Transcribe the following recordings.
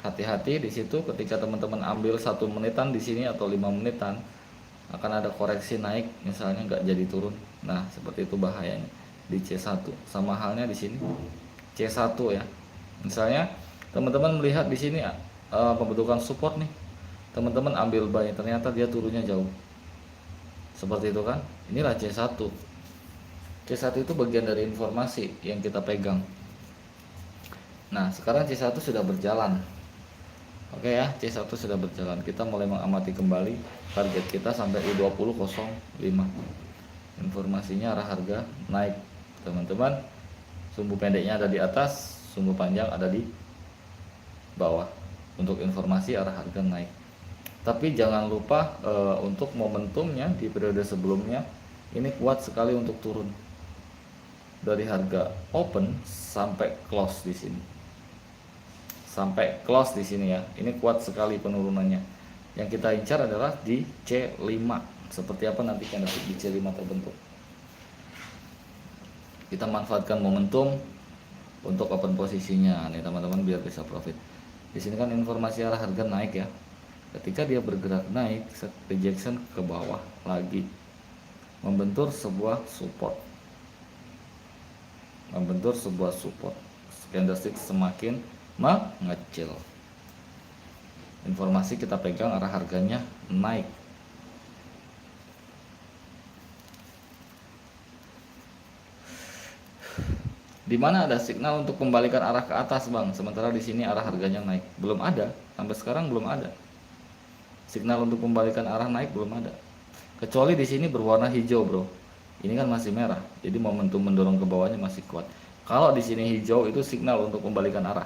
hati-hati di situ ketika teman-teman ambil 1 menitan di sini atau 5 menitan akan ada koreksi naik, misalnya nggak jadi turun. Nah seperti itu bahayanya di C1. Sama halnya di sini C1 ya. Misalnya teman-teman melihat di sini pembentukan support nih, teman-teman ambil buy, ternyata dia turunnya jauh. Seperti itu kan. Inilah C1. C1 itu bagian dari informasi yang kita pegang. Nah, sekarang C1 sudah berjalan. Oke ya, C1 sudah berjalan. Kita mulai mengamati kembali target kita sampai U20.05. Informasinya arah harga naik, teman-teman. Sumbu pendeknya ada di atas, sumbu panjang ada di bawah. Untuk informasi arah harga naik. Tapi jangan lupa untuk momentumnya di periode sebelumnya ini kuat sekali untuk turun. Dari harga open sampai close di sini. Sampai close di sini ya. Ini kuat sekali penurunannya. Yang kita incar adalah di C5. Seperti apa nanti candlestick di C5 terbentuk. Kita manfaatkan momentum untuk open posisinya nih teman-teman biar bisa profit. Di sini kan informasi arah harga naik ya. Ketika dia bergerak naik, rejection ke bawah lagi, membentur sebuah support. Candlestick semakin mengecil. Informasi kita pegang arah harganya naik. Di mana ada signal untuk kembalikan arah ke atas, Bang? Sementara di sini arah harganya naik. Belum ada, sampai sekarang belum ada. Signal untuk kembalikan arah naik belum ada. Kecuali di sini berwarna hijau, Bro. Ini kan masih merah. Jadi momentum mendorong ke bawahnya masih kuat. Kalau di sini hijau itu signal untuk kembalikan arah.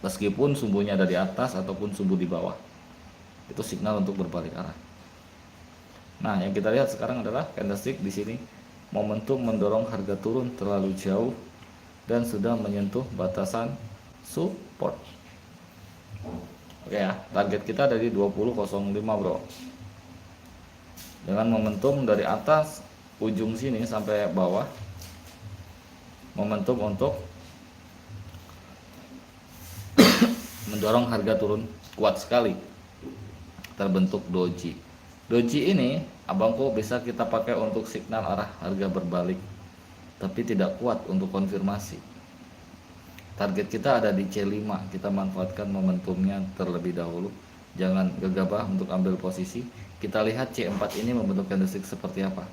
Meskipun sumbunya ada di atas ataupun sumbu di bawah. Itu signal untuk berbalik arah. Nah, yang kita lihat sekarang adalah candlestick di sini momentum mendorong harga turun terlalu jauh dan sudah menyentuh batasan support. Oke ya, target kita dari 20.05, Bro. Dengan momentum dari atas ujung sini sampai bawah, momentum untuk mendorong harga turun kuat sekali. Terbentuk doji. Doji ini abangku bisa kita pakai untuk signal arah harga berbalik, tapi tidak kuat untuk konfirmasi. Target kita ada di C5. Kita manfaatkan momentumnya terlebih dahulu. Jangan gegabah untuk ambil posisi. Kita lihat C4 ini membentuk candlestick seperti apa.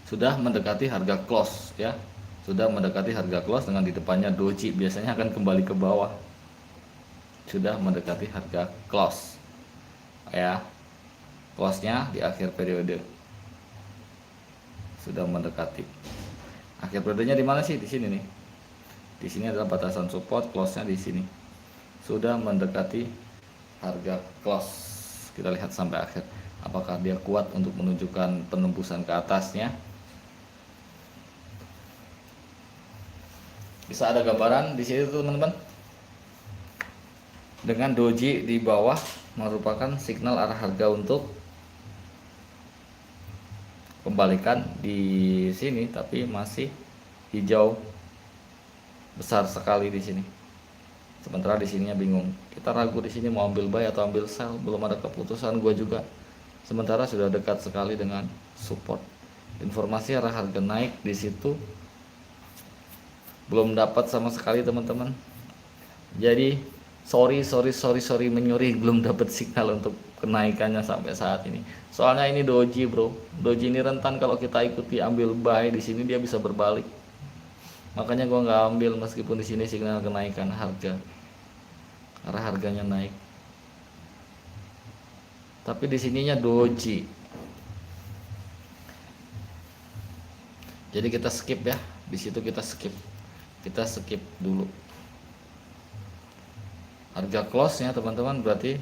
Sudah mendekati harga close ya. Sudah mendekati harga close dengan di depannya doji, biasanya akan kembali ke bawah. Sudah mendekati harga close. Ya. Close-nya di akhir periode. Sudah mendekati. Akhir periodenya di mana sih? Di sini nih. Di sini adalah batasan support, close-nya di sini. Sudah mendekati harga close. Kita lihat sampai akhir. Apakah dia kuat untuk menunjukkan penembusan ke atasnya? Bisa ada gambaran di sini tuh, teman-teman. Dengan doji di bawah merupakan signal arah harga untuk kembalikan di sini, tapi masih hijau besar sekali di sini. Sementara di sininya bingung. Kita ragu di sini mau ambil buy atau ambil sell, belum ada keputusan gua juga. Sementara sudah dekat sekali dengan support. Informasi arah harga naik di situ belum dapat sama sekali, teman-teman. Jadi sorry menyuri, belum dapat signal untuk kenaikannya sampai saat ini. Soalnya ini doji, Bro. Doji ini rentan kalau kita ikuti ambil buy di sini dia bisa berbalik. Makanya gua nggak ambil meskipun di sini signal kenaikan harga. Arah harganya naik. Tapi di sininya doji. Jadi kita skip ya. Di situ kita skip. Kita skip dulu. Harga close-nya, teman-teman, berarti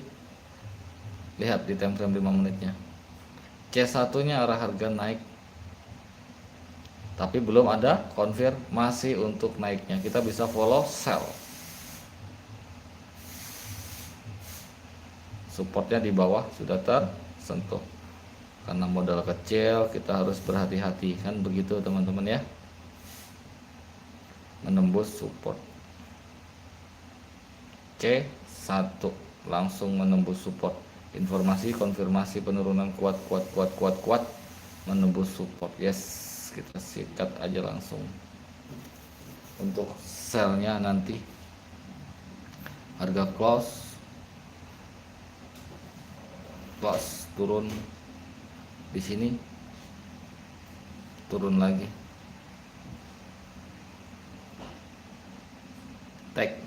lihat di time frame 5 menitnya. C1-nya arah harga naik. Tapi belum ada konfirmasi untuk naiknya. Kita bisa follow sell. Supportnya di bawah sudah tersentuh. Karena modal kecil kita harus berhati-hati, kan begitu, teman-teman ya. menembus support. C1 langsung menembus support. Informasi konfirmasi penurunan kuat menembus support. Yes, kita sikat aja langsung. Untuk selnya nanti harga close turun di sini, turun lagi, take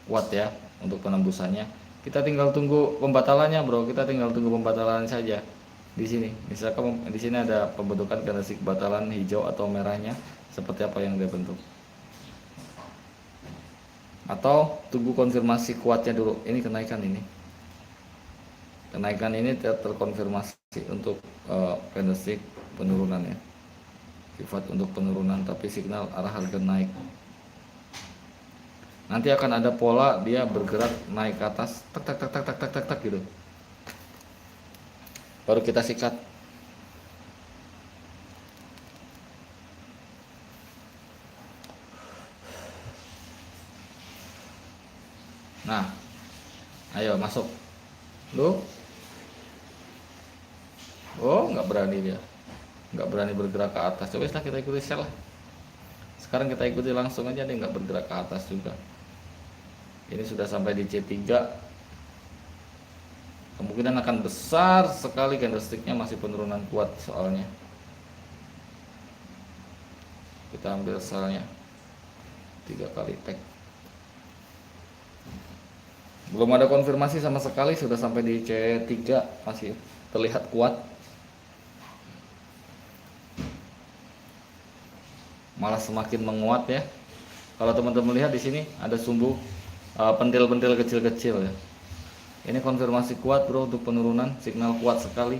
kuat ya untuk penembusannya. Kita tinggal tunggu pembatalannya, bro. Kita tinggal tunggu pembatalan saja di sini. Misalkan di sini ada pembentukan kondisi batalan hijau atau merahnya seperti apa yang dia bentuk. Atau tunggu konfirmasi kuatnya dulu. Ini kenaikan ini. Kenaikan ini terkonfirmasi untuk candlestick penurunan ya. Sifat untuk penurunan tapi signal arah harga naik. Nanti akan ada pola dia bergerak naik ke atas, tak gitu. Baru kita sikat. Nah, ayo masuk. Lu? Oh, nggak berani dia, nggak berani bergerak ke atas. Coba kita ikuti sel lah. Sekarang kita ikuti langsung aja, dia nggak bergerak ke atas juga. Ini sudah sampai di C3, kemungkinan akan besar sekali candlesticknya masih penurunan kuat soalnya. Kita ambil selnya 3 kali tag. Belum ada konfirmasi sama sekali, sudah sampai di C3 masih terlihat kuat. Malah semakin menguat ya. Kalau teman-teman lihat di sini ada sumbu pentil-pentil kecil-kecil ya. Ini konfirmasi kuat bro untuk penurunan, signal kuat sekali.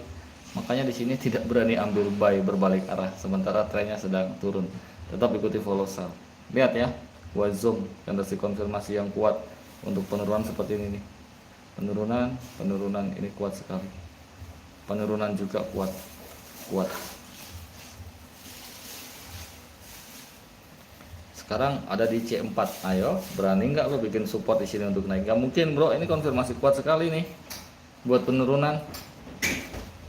Makanya di sini tidak berani ambil buy berbalik arah sementara trennya sedang turun. Tetap ikuti follow sell. Lihat ya, gua zoom candlestick konfirmasi yang kuat untuk penurunan seperti ini nih. Penurunan ini kuat sekali. Penurunan juga kuat. Sekarang ada di C4. Ayo, berani nggak lo bikin support di sini untuk naik? Gak mungkin bro, ini konfirmasi kuat sekali nih buat penurunan.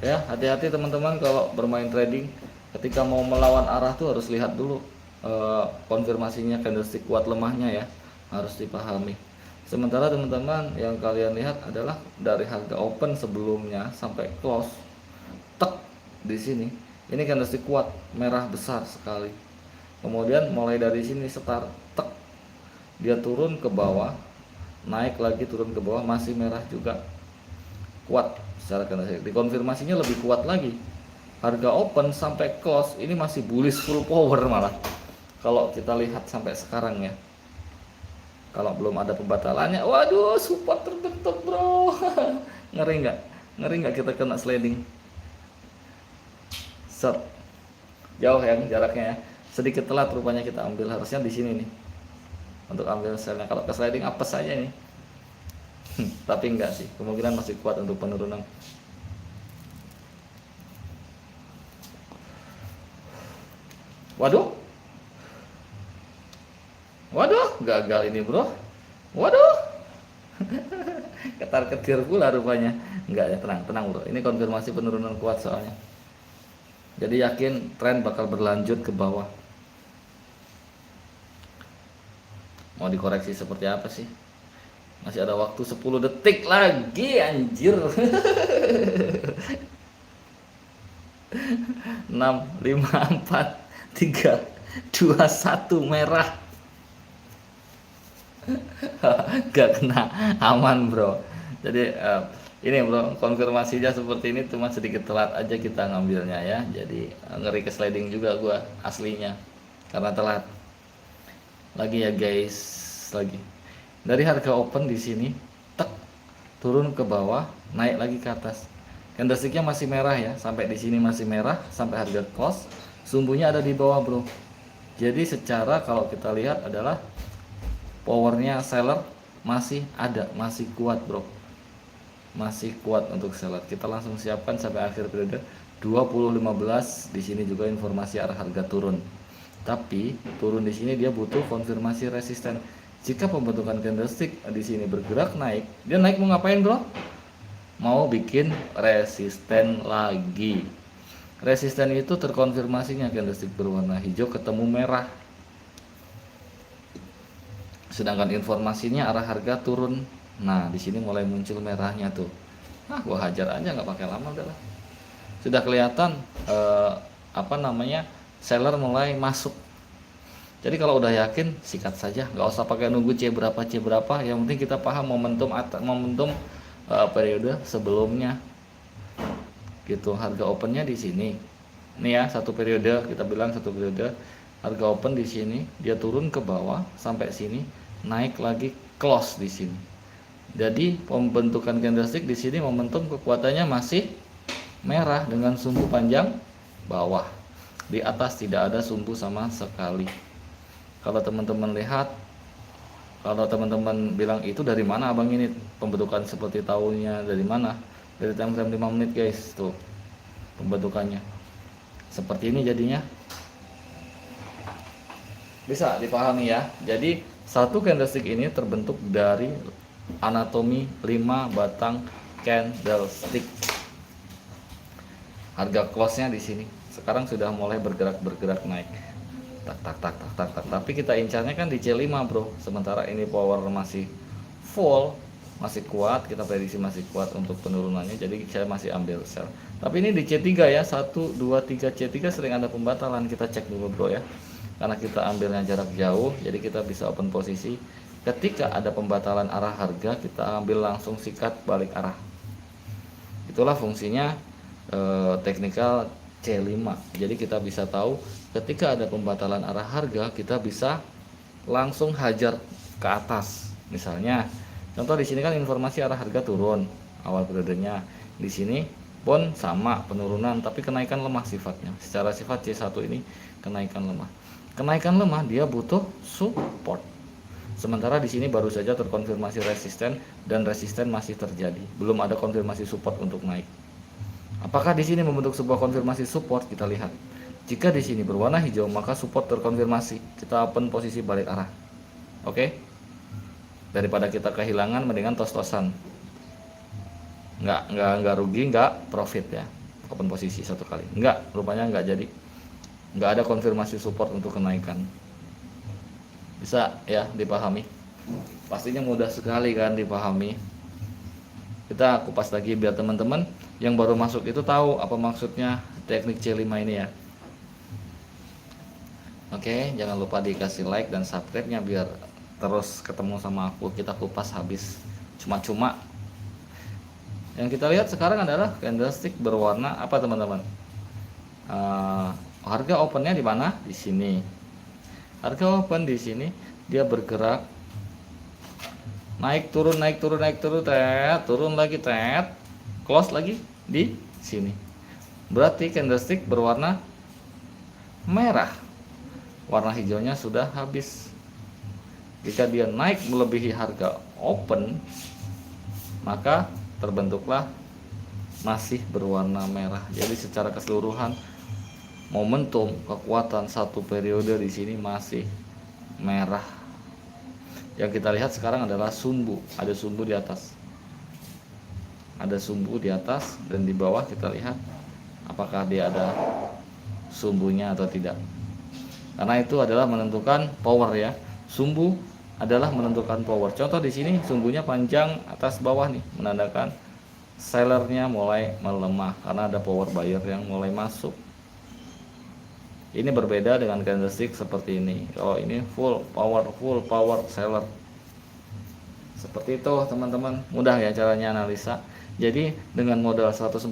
Ya, hati-hati teman-teman kalau bermain trading. Ketika mau melawan arah tuh harus lihat dulu konfirmasinya candlestick kuat lemahnya ya, harus dipahami. Sementara teman-teman yang kalian lihat adalah dari harga open sebelumnya sampai close, tek di sini. Ini candlestick kuat, merah besar sekali. Kemudian mulai dari sini start, tek, dia turun ke bawah, naik lagi turun ke bawah, masih merah juga, kuat secara candlestick. Dikonfirmasinya lebih kuat lagi. Harga open sampai close ini masih bullish full power malah. Kalau kita lihat sampai sekarang ya. Kalau belum ada pembatalannya, waduh support terbentuk bro. Ngeri nggak kita kena sliding. Set, jauh ya jaraknya ya. Sedikit telat rupanya kita ambil, harusnya di sini nih untuk ambil selnya. Kalau ke sliding apes saja nih. Tapi enggak sih, kemungkinan masih kuat untuk penurunan. Waduh, gagal ini bro. Waduh, ketar-ketir pula rupanya. Enggak ya, tenang bro. Ini konfirmasi penurunan kuat soalnya. Jadi yakin tren bakal berlanjut ke bawah. Mau dikoreksi seperti apa sih? Masih ada waktu 10 detik lagi anjir. 6, 5, 4, 3, 2, 1 merah. Gak kena, aman bro. Jadi ini bro, konfirmasinya seperti ini, cuma sedikit telat aja kita ngambilnya ya. Jadi ngeri ke sliding juga gua aslinya karena telat. Lagi ya guys, lagi. Dari harga open di sini, tek, turun ke bawah, naik lagi ke atas. Candlesticknya masih merah ya, sampai di sini masih merah, sampai harga close, sumbunya ada di bawah bro. Jadi secara kalau kita lihat adalah powernya seller masih ada, masih kuat bro. masih kuat untuk seller. Kita langsung siapkan sampai akhir periode 20.15. Di sini juga informasi arah harga turun. Tapi turun di sini dia butuh konfirmasi resisten. Jika pembentukan candlestick di sini bergerak naik, dia naik mau ngapain, Bro? Mau bikin resisten lagi. Resisten itu terkonfirmasinya candlestick berwarna hijau ketemu merah. Sedangkan informasinya arah harga turun. Nah, di sini mulai muncul merahnya tuh. Nah, gua hajar aja nggak pakai lama udah lah. Sudah kelihatan seller mulai masuk. Jadi kalau udah yakin sikat saja, nggak usah pakai nunggu C berapa. Yang penting kita paham momentum periode sebelumnya. Gitu, harga opennya di sini. Nih ya, satu periode, kita bilang satu periode. Harga open di sini, dia turun ke bawah sampai sini, naik lagi close di sini. Jadi pembentukan candlestick di sini momentum kekuatannya masih merah dengan sumbu panjang bawah. Di atas tidak ada sumbu sama sekali. Kalau teman-teman lihat, kalau teman-teman bilang itu dari mana abang ini pembentukan seperti tahunnya dari mana? Dari time frame 5 menit guys, tuh pembentukannya seperti ini jadinya. Bisa dipahami ya. Jadi satu candlestick ini terbentuk dari anatomi 5 batang candlestick. Harga close-nya di sini. Sekarang sudah mulai bergerak naik. Tak. Tapi kita incarnya kan di C5, Bro. Sementara ini power masih full, masih kuat, kita prediksi masih kuat untuk penurunannya. Jadi saya masih ambil sell. Tapi ini di C3 ya. 1 2 3 C3 sering ada pembatalan. Kita cek dulu, Bro ya. Karena kita ambilnya jarak jauh, jadi kita bisa open posisi. Ketika ada pembatalan arah harga, kita ambil langsung sikat balik arah. Itulah fungsinya teknikal C5. Jadi kita bisa tahu ketika ada pembatalan arah harga, kita bisa langsung hajar ke atas. Misalnya, contoh di sini kan informasi arah harga turun awal periodenya. Di sini pun sama penurunan, tapi kenaikan lemah sifatnya. Secara sifat C1 ini kenaikan lemah. Kenaikan lemah dia butuh support. Sementara di sini baru saja terkonfirmasi resisten dan resisten masih terjadi. Belum ada konfirmasi support untuk naik. Apakah di sini membentuk sebuah konfirmasi support? Kita lihat. Jika di sini berwarna hijau, maka support terkonfirmasi. Kita open posisi balik arah. Oke? Daripada kita kehilangan, mendingan tos-tosan. Nggak rugi, nggak profit ya. Open posisi satu kali. Rupanya nggak jadi. Nggak ada konfirmasi support untuk kenaikan. Bisa ya dipahami? Pastinya mudah sekali kan dipahami. Kita kupas lagi biar teman-teman yang baru masuk itu tahu apa maksudnya teknik C5 ini ya. Oke, jangan lupa dikasih like dan subscribe-nya biar terus ketemu sama aku. Kita kupas habis cuma-cuma. Yang kita lihat sekarang adalah candlestick berwarna apa teman-teman? Harga opennya di mana? Di sini. Harga open di sini dia bergerak naik turun, turun lagi, close lagi di sini. Berarti candlestick berwarna merah. Warna hijaunya sudah habis. Jika dia naik melebihi harga open, maka terbentuklah masih berwarna merah. Jadi secara keseluruhan momentum kekuatan satu periode di sini masih merah. Yang kita lihat sekarang adalah sumbu, ada sumbu di atas. Ada sumbu di atas dan di bawah kita lihat apakah dia ada sumbunya atau tidak. Karena itu adalah menentukan power ya. Sumbu adalah menentukan power. Contoh di sini sumbunya panjang atas bawah nih, menandakan sellernya mulai melemah karena ada power buyer yang mulai masuk. Ini berbeda dengan candlestick seperti ini. Kalau ini full power seller. Seperti itu teman-teman. Mudah ya caranya analisa. Jadi dengan modal 140.000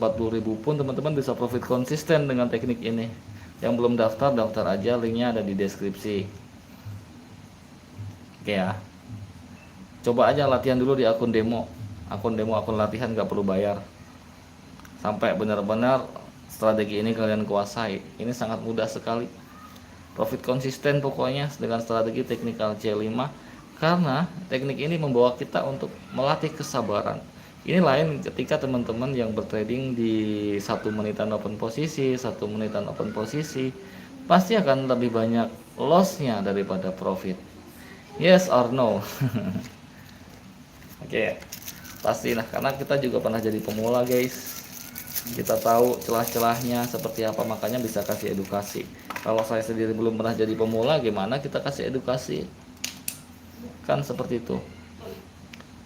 pun teman-teman bisa profit konsisten dengan teknik ini. Yang belum daftar aja, linknya ada di deskripsi. Oke ya. Coba aja latihan dulu di akun demo. Akun latihan gak perlu bayar. Sampai benar-benar strategi ini kalian kuasai. Ini sangat mudah sekali. Profit konsisten pokoknya dengan strategi teknikal C5. Karena teknik ini membawa kita untuk melatih kesabaran. Ini lain ketika teman-teman yang bertrading di 1 menitan open posisi, 1 menitan open posisi, pasti akan lebih banyak lossnya daripada profit. Yes or no? Oke, pastilah karena kita juga pernah jadi pemula guys. Kita tahu celah-celahnya seperti apa, makanya bisa kasih edukasi. Kalau saya sendiri belum pernah jadi pemula, gimana kita kasih edukasi? Kan seperti itu.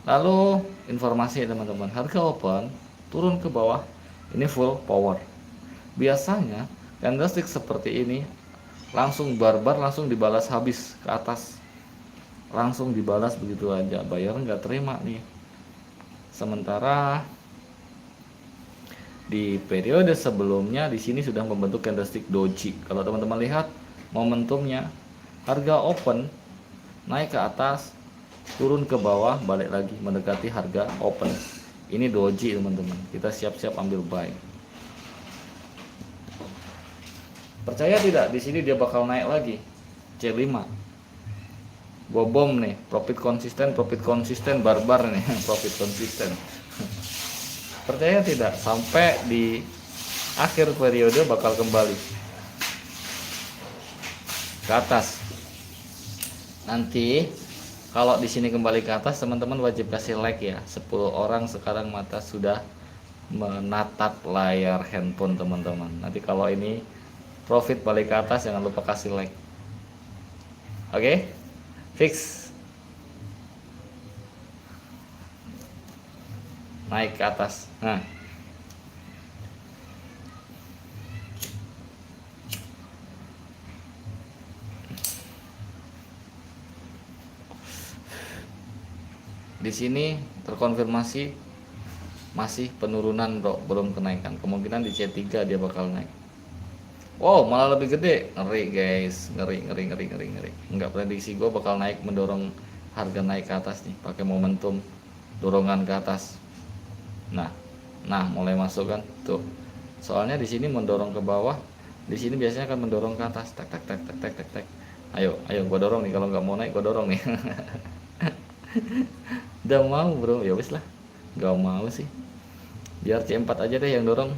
Lalu informasi teman-teman, harga open turun ke bawah, ini full power. Biasanya candlestick seperti ini langsung barbar, langsung dibalas habis ke atas, langsung dibalas begitu aja, buyer nggak terima nih. Sementara di periode sebelumnya di sini sudah membentuk candlestick doji. Kalau teman-teman lihat momentumnya, harga open naik ke atas, turun ke bawah, balik lagi mendekati harga open. Ini doji teman-teman, kita siap-siap ambil buy. Percaya tidak, di sini dia bakal naik lagi C5. Gua bom nih, profit konsisten barbar nih. Profit konsisten. Percaya tidak, sampai di akhir periode bakal kembali ke atas. Nanti kalau di sini kembali ke atas, teman-teman wajib kasih like ya. 10 orang sekarang mata sudah menatap layar handphone teman-teman. Nanti kalau ini profit balik ke atas, jangan lupa kasih like. Oke? Fix. Naik ke atas. Nah, di sini terkonfirmasi masih penurunan bro, belum kenaikan. Kemungkinan di C3 dia bakal naik. Wow, malah lebih gede. Ngeri guys, ngeri. Enggak, prediksi gue bakal naik, mendorong harga naik ke atas nih, pakai momentum dorongan ke atas. Nah, mulai masuk kan tuh. Soalnya di sini mendorong ke bawah, di sini biasanya akan mendorong ke atas. Tak. Ayo, gue dorong nih. Kalau nggak mau naik, gue dorong nih. Udah mau bro, ya wis lah. Gak mau sih. Biar C4 aja deh yang dorong.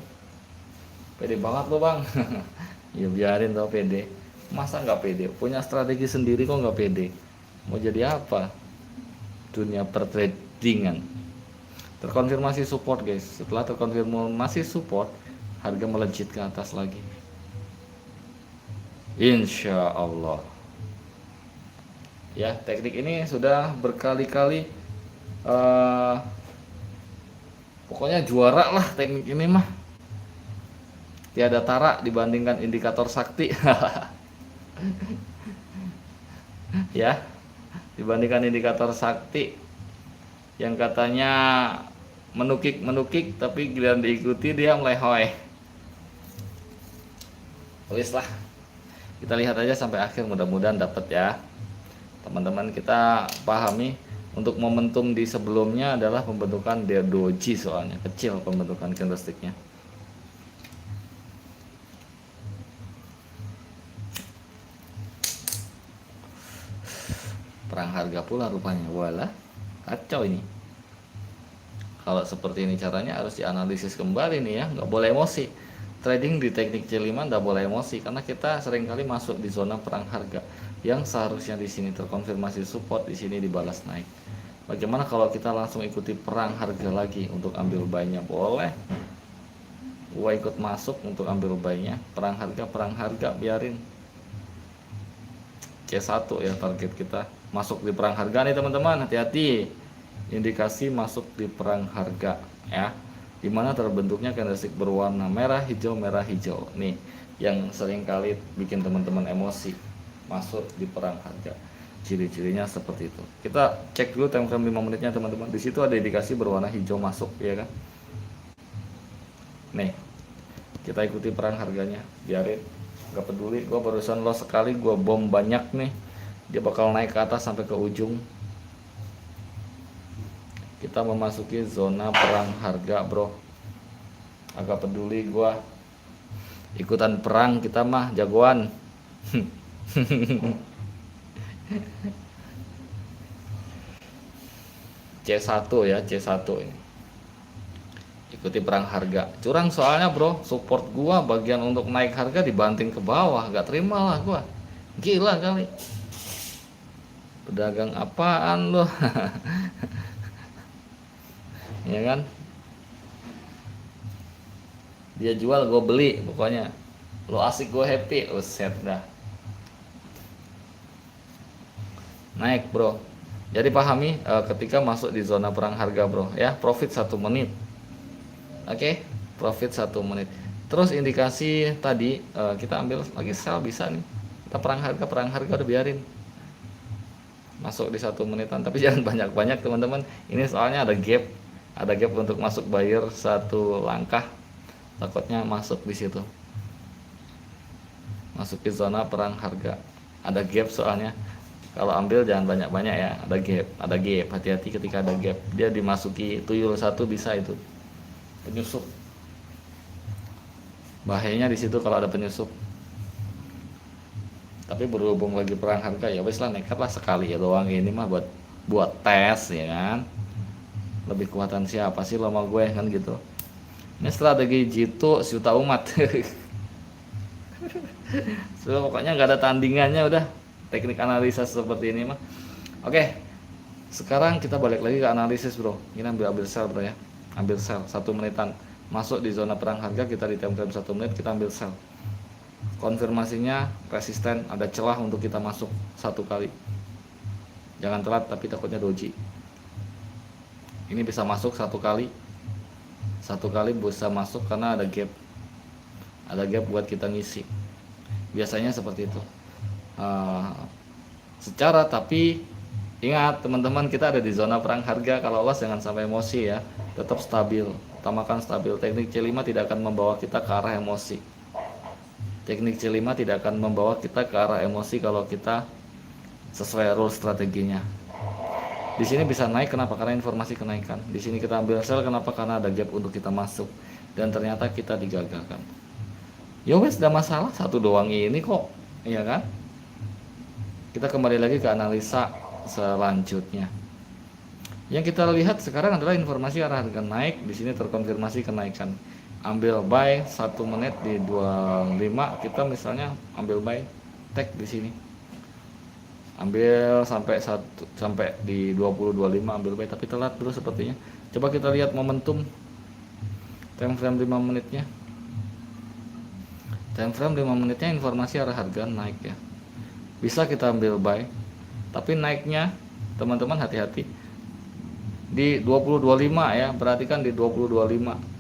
Pede banget lo bang. Ya biarin tau pede. Masa nggak pede? Punya strategi sendiri kok nggak pede? Mau jadi apa? Dunia pertradingan. Terkonfirmasi support guys. Setelah terkonfirmasi support, harga melejit ke atas lagi. Insya Allah. Ya, teknik ini sudah berkali-kali. Pokoknya juara lah teknik ini mah. Tiada tara dibandingkan indikator sakti. Ya, dibandingkan indikator sakti yang katanya menukik tapi giliran diikuti dia melehoi. Wis lah, kita lihat aja sampai akhir, mudah-mudahan dapat ya teman-teman. Kita pahami untuk momentum di sebelumnya adalah pembentukan doji, soalnya kecil pembentukan candlesticknya. Perang harga pula rupanya. Walah, kacau ini. Kalau seperti ini caranya harus dianalisis kembali nih ya, nggak boleh emosi. Trading di teknik C5 nggak boleh emosi, karena kita seringkali masuk di zona perang harga yang seharusnya di sini terkonfirmasi support, di sini dibalas naik. Bagaimana kalau kita langsung ikuti perang harga lagi untuk ambil buy-nya? Boleh. Gua ikut masuk untuk ambil buy-nya. Perang harga biarin. C1 ya target kita. Masuk di perang harga nih teman-teman, hati-hati. Indikasi masuk di perang harga ya. Dimana terbentuknya candlestick berwarna merah hijau nih, yang sering kali bikin teman-teman emosi. Masuk di perang harga, ciri-cirinya seperti itu. Kita cek dulu time frame 5 menitnya teman-teman. Di situ ada indikasi berwarna hijau masuk ya kan. Nih, kita ikuti perang harganya, biarin, gak peduli. Gue barusan loss sekali, gue bom banyak nih. Dia bakal naik ke atas sampai ke ujung. Kita memasuki zona perang harga bro. Agak peduli gua. Ikutan perang kita mah jagoan. C1 ya, C1 ini. ikuti perang harga. Curang soalnya bro, support gua bagian untuk naik harga dibanting ke bawah, gak terima lah gua. Gila kali. Pedagang apaan lo? Ya kan? Dia jual gue beli pokoknya. Lo asik gue happy, set dah. Naik bro. Jadi pahami ketika masuk di zona perang harga bro ya, profit 1 menit. Oke, profit 1 menit. Terus indikasi tadi kita ambil lagi sell bisa nih. Kita perang harga udah biarin. Masuk di 1 menitan, tapi jangan banyak-banyak teman-teman. Ini soalnya ada gap untuk masuk buyer 1 langkah. Takutnya masuk di situ. Masuk ke zona perang harga. Ada gap soalnya. Kalau ambil jangan banyak-banyak ya, ada gap, hati-hati ketika ada gap. Dia dimasuki tuyul 1 bisa itu. Penyusup. Bahayanya di situ kalau ada penyusup. Tapi berhubung lagi perang harga ya wes lah, nekat lah sekali ya doang ini mah buat tes ya kan. Lebih kuatan siapa sih lo sama gue kan gitu. Ini strategi jitu sejuta umat. So, pokoknya nggak ada tandingannya udah teknik analisa seperti ini mah. Oke, sekarang kita balik lagi ke analisis bro. Ini ambil sell bro ya, ambil sell 1 menitan. Masuk di zona perang harga, kita di time frame 1 menit kita ambil sell. Konfirmasinya resisten, ada celah untuk kita masuk 1 kali. Jangan telat tapi takutnya doji. Ini bisa masuk 1 kali. 1 kali bisa masuk karena ada gap. Ada gap buat kita ngisi. Biasanya seperti itu. Secara tapi ingat teman-teman, kita ada di zona perang harga. Kalau loss jangan sampai emosi ya. Tetap stabil. Utamakan stabil. Teknik C5 tidak akan membawa kita ke arah emosi. Teknik C5 tidak akan membawa kita ke arah emosi kalau kita sesuai rule strateginya. Di sini bisa naik kenapa? Karena informasi kenaikan. Di sini kita ambil sell kenapa? Karena ada gap untuk kita masuk dan ternyata kita digagalkan. Ya wes, ada masalah 1 doang ini kok, iya kan? Kita kembali lagi ke analisa selanjutnya. Yang kita lihat sekarang adalah informasi arah harga naik. Di sini terkonfirmasi kenaikan. Ambil buy 1 menit di 25, kita misalnya ambil buy tag di sini. Ambil sampai di 20.25 ambil buy, tapi telat dulu sepertinya. Coba kita lihat momentum time frame 5 menitnya. Time frame 5 menitnya informasi arah harga naik ya. Bisa kita ambil buy, tapi naiknya teman-teman hati-hati di 20.25 ya, perhatikan di 20.25.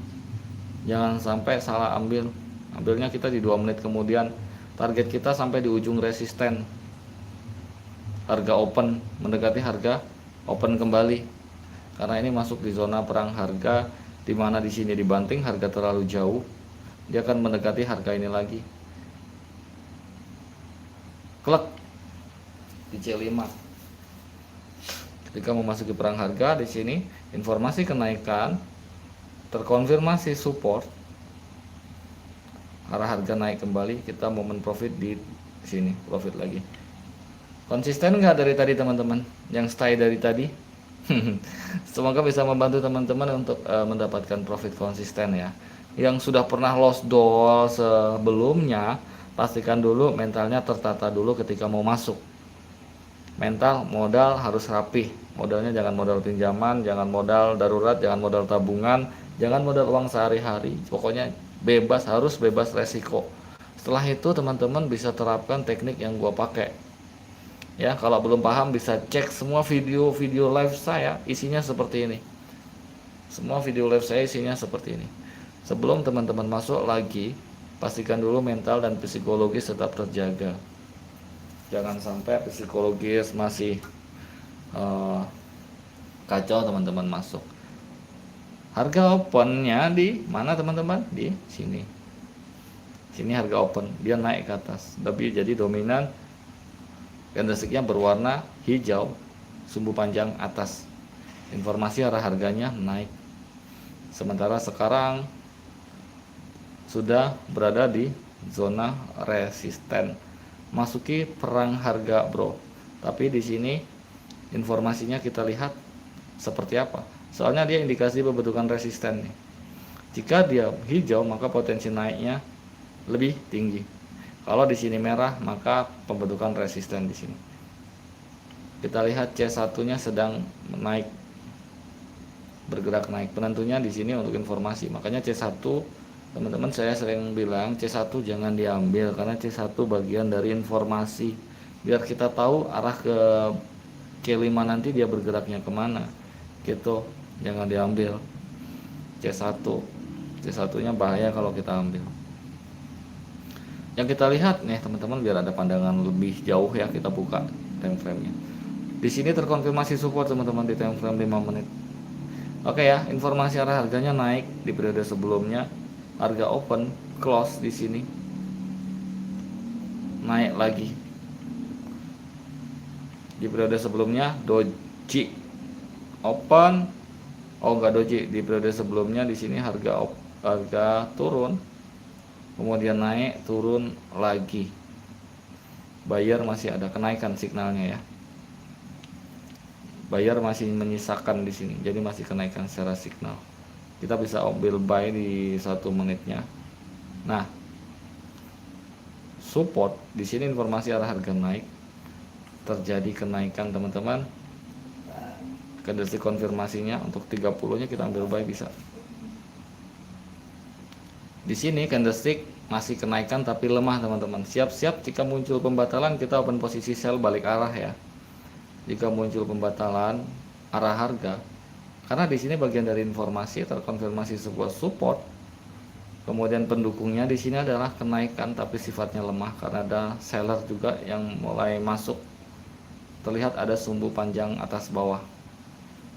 Jangan sampai salah ambil. Ambilnya kita di 2 menit kemudian. Target kita sampai di ujung resisten. Harga open, mendekati harga open kembali. Karena ini masuk di zona perang harga, di mana di sini dibanting harga terlalu jauh. Dia akan mendekati harga ini lagi. Klek di C5. Ketika memasuki perang harga di sini, informasi kenaikan terkonfirmasi support, arah harga naik kembali, kita momen profit di sini, profit lagi. Konsisten nggak dari tadi teman-teman? Yang stay dari tadi? Semoga bisa membantu teman-teman untuk mendapatkan profit konsisten ya. Yang sudah pernah loss doll sebelumnya, pastikan dulu mentalnya tertata dulu ketika mau masuk. Mental, modal harus rapih. Modalnya jangan modal pinjaman, jangan modal darurat, jangan modal tabungan, jangan modal uang sehari-hari. Pokoknya bebas, harus bebas resiko. Setelah itu teman-teman bisa terapkan teknik yang gua pakai. Ya, kalau belum paham bisa cek semua video live saya, isinya seperti ini. Semua video live saya isinya seperti ini. Sebelum teman-teman masuk lagi, pastikan dulu mental dan psikologis tetap terjaga. Jangan sampai psikologis masih kacau teman-teman masuk. Harga opennya di mana teman-teman? Di sini. Sini harga open, dia naik ke atas. Tapi jadi dominan, candlesticknya berwarna hijau, sumbu panjang atas. Informasi arah harganya naik. Sementara sekarang sudah berada di zona resisten. Masuki perang harga, bro. Tapi di sini informasinya kita lihat seperti apa. Soalnya dia indikasi pembentukan resisten nih. Jika dia hijau maka potensi naiknya lebih tinggi. Kalau di sini merah maka pembentukan resisten di sini. Kita lihat C1-nya sedang naik, bergerak naik. Penentunya di sini untuk informasi. Makanya C1, teman-teman, saya sering bilang C1 jangan diambil karena C1 bagian dari informasi. Biar kita tahu arah ke C5 nanti dia bergeraknya kemana. Gitu, jangan diambil C1. C1-nya bahaya kalau kita ambil. Yang kita lihat nih teman-teman, biar ada pandangan lebih jauh ya, kita buka time frame-nya. Di sini terkonfirmasi support teman-teman di time frame 5 menit. Oke ya, informasi arah harganya naik di periode sebelumnya. Harga open, close di sini. Naik lagi. Di periode sebelumnya doji open, enggak doji. Di periode sebelumnya di sini harga turun. Kemudian naik, turun lagi. Buyer masih ada kenaikan signalnya ya. Buyer masih menyisakan di sini, jadi masih kenaikan secara signal. Kita bisa ambil buy di 1 menitnya. Nah, support di sini informasi arah harga naik, terjadi kenaikan teman-teman. Candlestick konfirmasinya untuk 30-nya kita ambil buy bisa. Di sini candlestick masih kenaikan tapi lemah teman-teman. Siap-siap jika muncul pembatalan kita open posisi sell balik arah ya. Jika muncul pembatalan arah harga, karena di sini bagian dari informasi terkonfirmasi sebuah support, kemudian pendukungnya di sini adalah kenaikan tapi sifatnya lemah karena ada seller juga yang mulai masuk. Terlihat ada sumbu panjang atas bawah.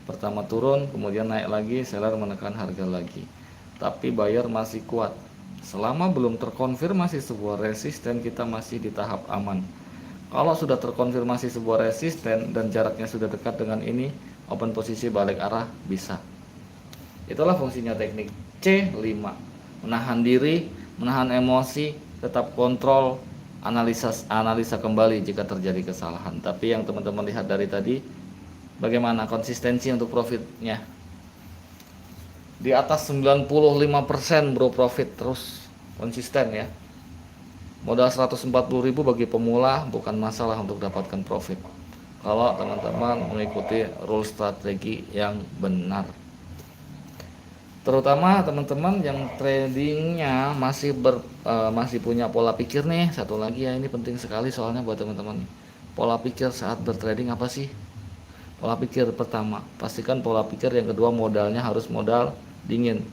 Pertama turun, kemudian naik lagi, seller menekan harga lagi. Tapi buyer masih kuat. Selama belum terkonfirmasi sebuah resisten, kita masih di tahap aman. Kalau sudah terkonfirmasi sebuah resisten dan jaraknya sudah dekat dengan ini, open posisi balik arah bisa. Itulah fungsinya teknik C5. Menahan diri, menahan emosi, tetap kontrol, analisa kembali jika terjadi kesalahan. Tapi yang teman-teman lihat dari tadi, bagaimana konsistensi untuk profitnya? Di atas 95% bro, profit terus konsisten ya. Modal 140.000 bagi pemula bukan masalah untuk dapatkan profit kalau teman-teman mengikuti rule strategi yang benar. Terutama teman-teman yang tradingnya masih punya pola pikir nih. Satu lagi ya, ini penting sekali soalnya buat teman-teman. Pola pikir saat bertrading apa sih? Pola pikir pertama, pastikan pola pikir. Yang kedua, modalnya harus modal dingin.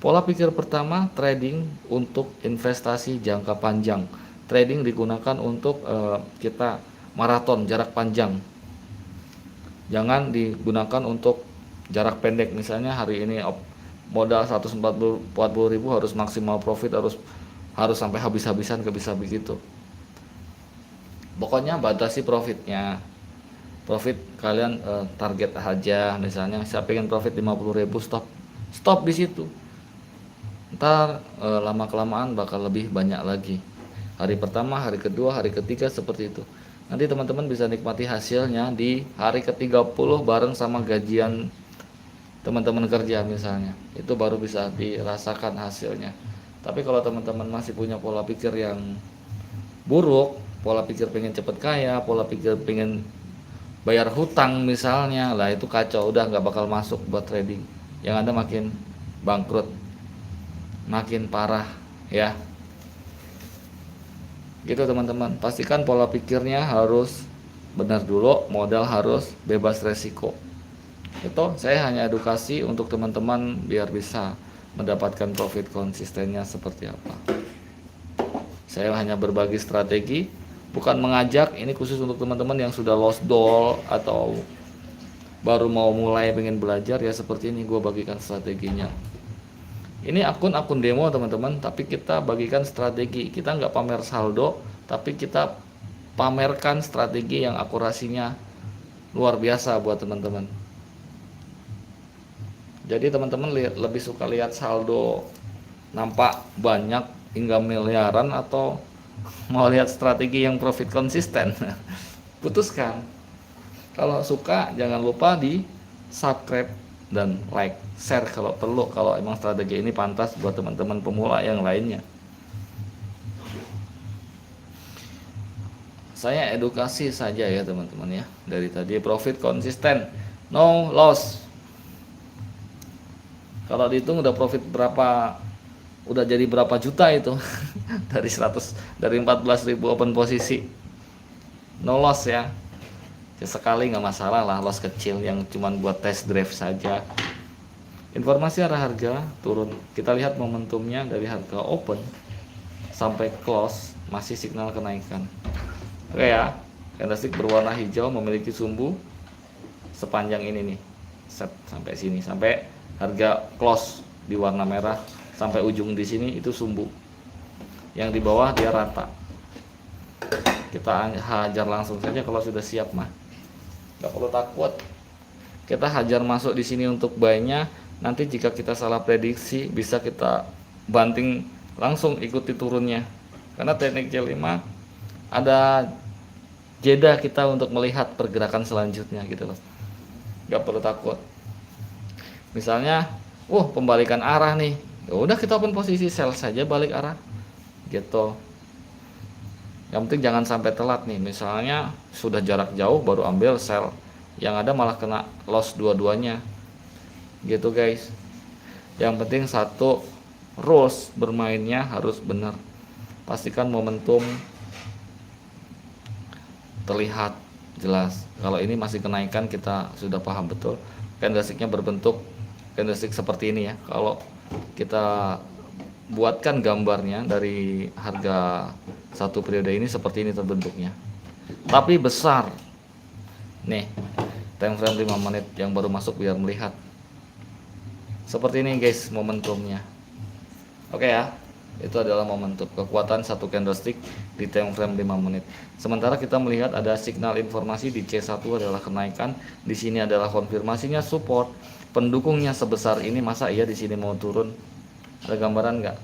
Pola pikir pertama, trading untuk investasi jangka panjang. Trading digunakan untuk kita maraton jarak panjang. Jangan digunakan untuk jarak pendek. Misalnya hari ini modal 140.000 harus maksimal profit, harus sampai habis-habisan, bisa begitu. Pokoknya batasi profitnya. Profit kalian target aja. Misalnya saya pengen profit 50.000, stop di situ. Ntar lama kelamaan bakal lebih banyak lagi. Hari pertama, hari kedua, hari ketiga seperti itu. Nanti teman-teman bisa nikmati hasilnya di hari ke-30 bareng sama gajian teman-teman kerja misalnya. Itu baru bisa dirasakan hasilnya. Tapi kalau teman-teman masih punya pola pikir yang buruk, pola pikir pengen cepet kaya, pola pikir pengen bayar hutang misalnya, lah itu kacau, udah nggak bakal masuk buat trading. Yang ada makin bangkrut, makin parah ya. Gitu teman-teman, pastikan pola pikirnya harus benar dulu, modal harus bebas resiko. Itu saya hanya edukasi untuk teman-teman biar bisa mendapatkan profit konsistennya seperti apa. Saya hanya berbagi strategi, bukan mengajak. Ini khusus untuk teman-teman yang sudah lost doll atau baru mau mulai pengen belajar ya, seperti ini gue bagikan strateginya. Ini akun demo teman-teman, tapi kita bagikan strategi. Kita nggak pamer saldo, tapi kita pamerkan strategi yang akurasinya luar biasa buat teman-teman. Jadi teman-teman lebih suka lihat saldo nampak banyak hingga miliaran atau mau lihat strategi yang profit konsisten? Putuskan. Kalau suka jangan lupa di subscribe dan like, share kalau perlu, kalau emang strategi ini pantas buat teman-teman pemula yang lainnya. Saya edukasi saja ya teman-teman ya. Dari tadi profit konsisten, no loss. Kalau dihitung udah profit berapa, udah jadi berapa juta itu dari 14.000 open posisi, no loss ya. Sekali nggak masalah lah, loss kecil yang cuman buat test drive saja. Informasi arah harga turun, kita lihat momentumnya dari harga open sampai close masih signal kenaikan. Oke ya, candlestick berwarna hijau memiliki sumbu sepanjang ini nih, set sampai sini, sampai harga close di warna merah sampai ujung di sini itu sumbu. Yang di bawah dia rata. Kita hajar langsung saja kalau sudah siap mah. Nggak perlu takut. Kita hajar masuk di sini untuk buy-nya. Nanti jika kita salah prediksi bisa kita banting langsung ikuti turunnya. Karena teknik C5 ada jeda kita untuk melihat pergerakan selanjutnya gitu loh. Nggak perlu takut. Misalnya, pembalikan arah nih. Ya udah kita open posisi sell saja balik arah. Gitu. Yang penting jangan sampai telat nih. Misalnya sudah jarak jauh baru ambil sell, yang ada malah kena loss dua-duanya. Gitu guys. Yang penting satu, rules bermainnya harus benar. Pastikan momentum terlihat jelas. Kalau ini masih kenaikan kita sudah paham betul. Candlesticknya berbentuk candlestick seperti ini ya. Kalau kita buatkan gambarnya dari harga satu periode ini seperti ini terbentuknya, tapi besar nih. Time frame 5 menit yang baru masuk biar melihat seperti ini guys momentumnya. Oke ya, itu adalah momentum kekuatan satu candlestick di time frame 5 menit. Sementara kita melihat ada signal informasi di C1 adalah kenaikan, di sini adalah konfirmasinya support, pendukungnya sebesar ini, masa iya di sini mau turun? Ada gambaran nggak?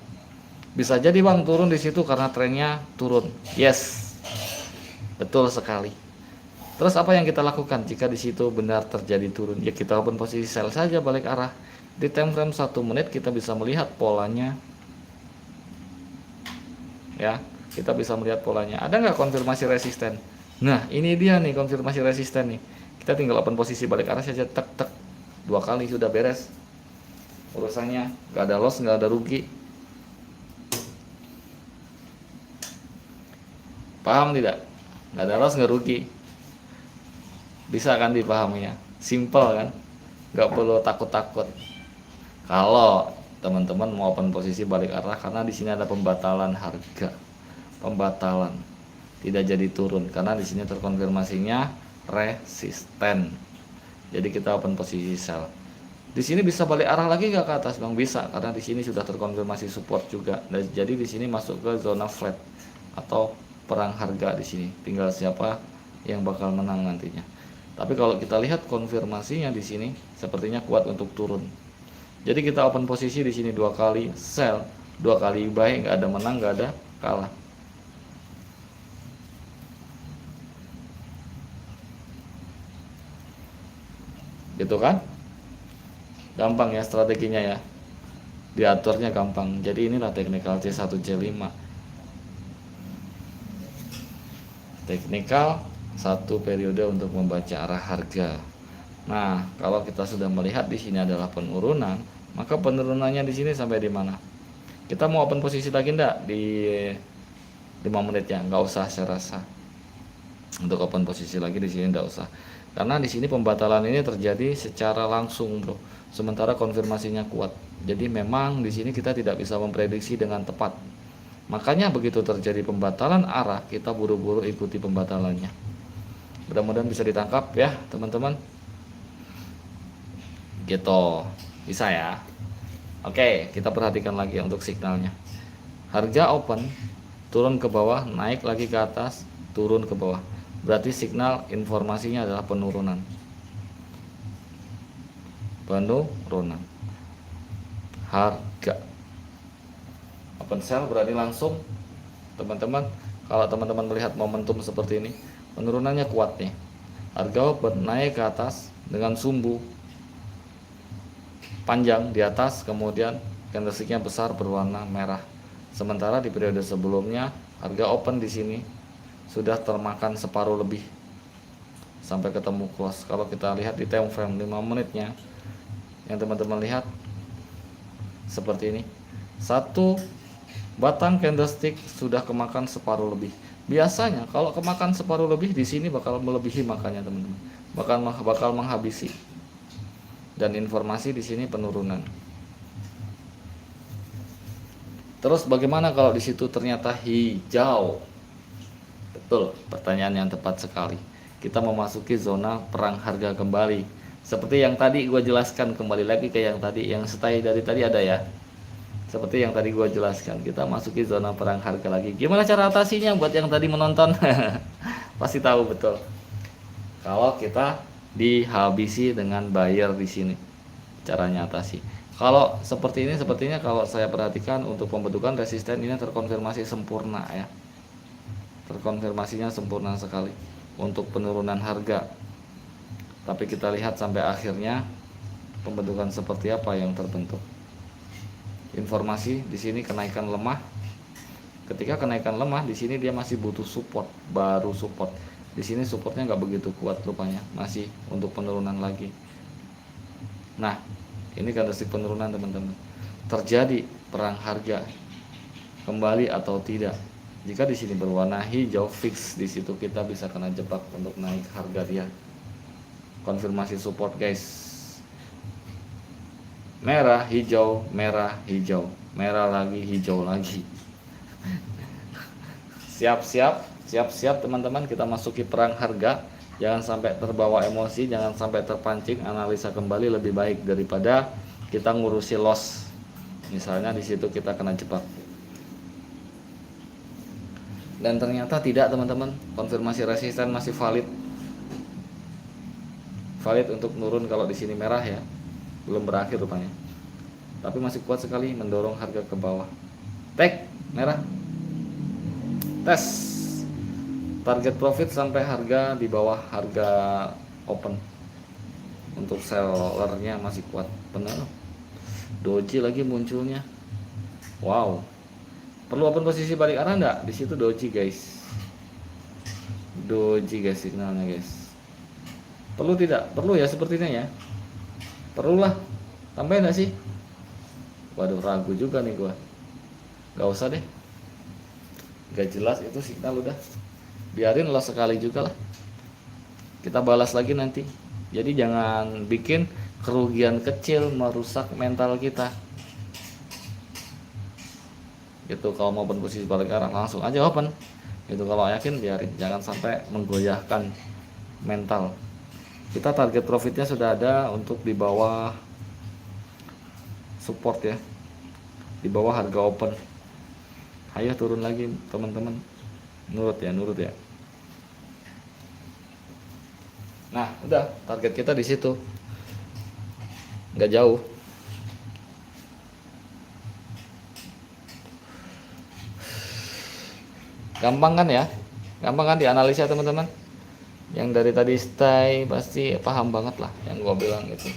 Bisa jadi bang turun di situ karena trennya turun. Yes, betul sekali. Terus apa yang kita lakukan jika di situ benar terjadi turun? Ya kita open posisi sell saja balik arah. Di time frame 1 menit kita bisa melihat polanya. Ya, kita bisa melihat polanya. Ada nggak konfirmasi resisten? Nah, ini dia nih konfirmasi resisten nih. Kita tinggal open posisi balik arah saja, tek tek. 2 kali sudah beres. Urusannya nggak ada loss, nggak ada rugi. Paham tidak? Nggak ada loss, nggak rugi. Bisa kan dipahaminya? Simple kan? Nggak perlu takut-takut. Kalau teman-teman mau open posisi balik arah, karena di sini ada pembatalan harga, pembatalan, tidak jadi turun karena di sini terkonfirmasinya resisten. Jadi kita open posisi sell. Di sini bisa balik arah lagi nggak ke atas bang? Bisa, karena di sini sudah terkonfirmasi support juga. Dan jadi di sini masuk ke zona flat atau perang harga di sini. Tinggal siapa yang bakal menang nantinya. Tapi kalau kita lihat konfirmasinya di sini sepertinya kuat untuk turun. Jadi kita open posisi di sini 2 kali sell, 2 kali buy, nggak ada menang, nggak ada kalah. Gitu kan? Gampang ya strateginya ya. Diaturnya gampang. Jadi inilah teknikal C1 C5. Teknikal satu periode untuk membaca arah harga. Nah, kalau kita sudah melihat di sini adalah penurunan, maka penurunannya di sini sampai di mana? Kita mau open posisi lagi enggak di 5 menit ya? Enggak usah saya rasa. Untuk open posisi lagi di sini enggak usah. Karena di sini pembatalan ini terjadi secara langsung, Bro. Sementara konfirmasinya kuat. Jadi memang di sini kita tidak bisa memprediksi dengan tepat. Makanya begitu terjadi pembatalan arah, kita buru-buru ikuti pembatalannya. Mudah-mudahan bisa ditangkap ya, teman-teman. Gitu. Bisa ya. Oke, kita perhatikan lagi untuk signalnya. Harga open, turun ke bawah, naik lagi ke atas, turun ke bawah. Berarti signal informasinya adalah penurunan. Penurunan harga. Open sell berarti langsung teman-teman, kalau teman-teman melihat momentum seperti ini, penurunannya kuat nih. Harga open naik ke atas dengan sumbu panjang di atas, kemudian candlesticknya besar berwarna merah. Sementara di periode sebelumnya harga open di sini sudah termakan separuh lebih sampai ketemu close. Kalau kita lihat di time frame 5 menitnya, yang teman-teman lihat seperti ini, satu batang candlestick sudah kemakan separuh lebih. Biasanya kalau kemakan separuh lebih di sini bakal melebihi makanya teman-teman, bakal menghabisi. Dan informasi di sini penurunan. Terus bagaimana kalau di situ ternyata hijau? Betul, pertanyaan yang tepat sekali. Kita memasuki zona perang harga kembali. Seperti yang tadi gue jelaskan, kembali lagi ke yang tadi, yang stay dari tadi ada ya. Seperti yang tadi gue jelaskan, kita masuki zona perang harga lagi. Gimana cara atasinya buat yang tadi menonton? Pasti tahu betul. Kalau kita dihabisi dengan buyer di sini, caranya atasi. Kalau seperti ini, sepertinya kalau saya perhatikan untuk pembentukan resisten ini terkonfirmasi sempurna ya. Terkonfirmasinya sempurna sekali untuk penurunan harga. Tapi kita lihat sampai akhirnya pembentukan seperti apa yang terbentuk. Informasi di sini kenaikan lemah. Ketika kenaikan lemah di sini dia masih butuh support, baru support. Di sini supportnya nggak begitu kuat rupanya, masih untuk penurunan lagi. Nah, ini candlestick penurunan teman-teman. Terjadi perang harga kembali atau tidak? Jika di sini berwarna hijau fix, di situ kita bisa kena jebak untuk naik harga dia. Konfirmasi support guys. Merah, hijau, merah, hijau, merah lagi, hijau lagi. Siap-siap teman-teman, kita masuki perang harga. Jangan sampai terbawa emosi, jangan sampai terpancing. Analisa kembali lebih baik daripada kita ngurusi loss. Misalnya di situ kita kena jebak. Dan ternyata tidak teman-teman, konfirmasi resisten masih valid. Valid untuk turun kalau di sini merah ya. Belum berakhir rupanya. Tapi masih kuat sekali mendorong harga ke bawah. Take merah. Tes. Target profit sampai harga di bawah harga open. Untuk sellernya masih kuat. Benar. Doji lagi munculnya. Wow. Perlu open posisi balik arah enggak? Di situ doji guys. Doji guys signalnya guys. Perlu tidak? Perlu ya sepertinya ya. Perlulah. Tambahin enggak sih? Waduh, ragu juga nih gua. Gak usah deh. Gak jelas itu signal udah. Biarin loss sekali juga lah. Kita balas lagi nanti. Jadi jangan bikin kerugian kecil merusak mental kita. Gitu, kalau mau open posisi balik arah langsung aja open. Itu kalau yakin biarin, jangan sampai menggoyahkan mental. Kita target profitnya sudah ada untuk di bawah support ya. Di bawah harga open. Ayo turun lagi teman-teman. Nurut ya. Nah, udah target kita di situ. Nggak jauh. Gampang kan ya? Gampang kan dianalisa teman-teman? Yang dari tadi stay pasti paham banget lah yang gua bilang itu.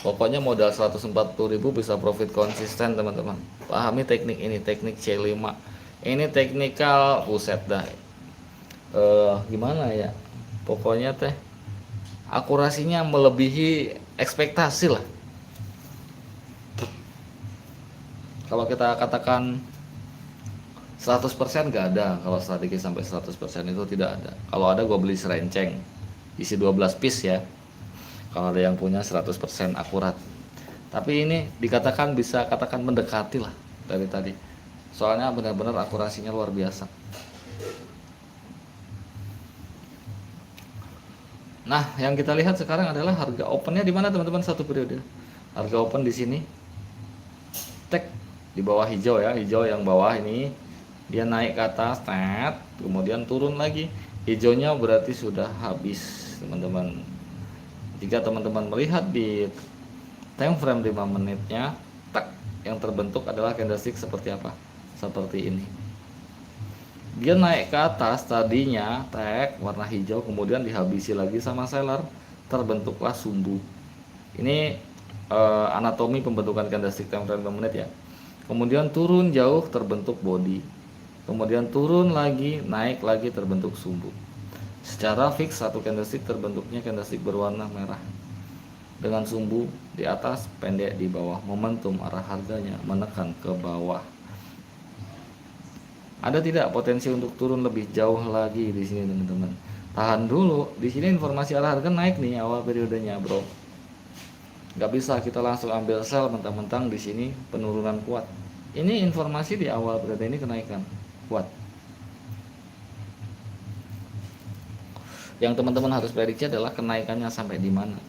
Pokoknya modal 140.000 bisa profit konsisten teman-teman. Pahami teknik ini, teknik C5. Ini teknikal, buset dah. Gimana ya? Pokoknya teh akurasinya melebihi ekspektasi lah. Kalau kita katakan 100% gak ada. Kalau strategi sampai 100% itu tidak ada. Kalau ada gue beli serenceng isi 12 piece ya. Kalau ada yang punya 100% akurat. Tapi ini dikatakan bisa katakan mendekati lah dari tadi. Soalnya benar-benar akurasinya luar biasa. Nah, yang kita lihat sekarang adalah harga opennya di mana teman-teman satu periode. Harga open di sini. Tek di bawah hijau ya, hijau yang bawah ini dia naik ke atas, kemudian turun lagi. Hijaunya berarti sudah habis, teman-teman. Jika teman-teman melihat di time frame 5 menitnya, yang terbentuk adalah candlestick seperti apa? Seperti ini. Dia naik ke atas tadinya warna hijau, kemudian dihabisi lagi sama seller terbentuklah sumbu. Ini anatomi pembentukan candlestick time frame 5 menit ya. Kemudian turun jauh terbentuk body. Kemudian turun lagi, naik lagi terbentuk sumbu. Secara fix satu candlestick terbentuknya candlestick berwarna merah dengan sumbu di atas, pendek di bawah. Momentum arah harganya menekan ke bawah. Ada tidak potensi untuk turun lebih jauh lagi di sini teman-teman? Tahan dulu. Di sini informasi arah harga naik nih awal periodenya, bro. Nggak bisa kita langsung ambil sell mentang-mentang di sini penurunan kuat. Ini informasi di awal periode ini kenaikan kuat. Yang teman-teman harus prediksi adalah kenaikannya sampai di mana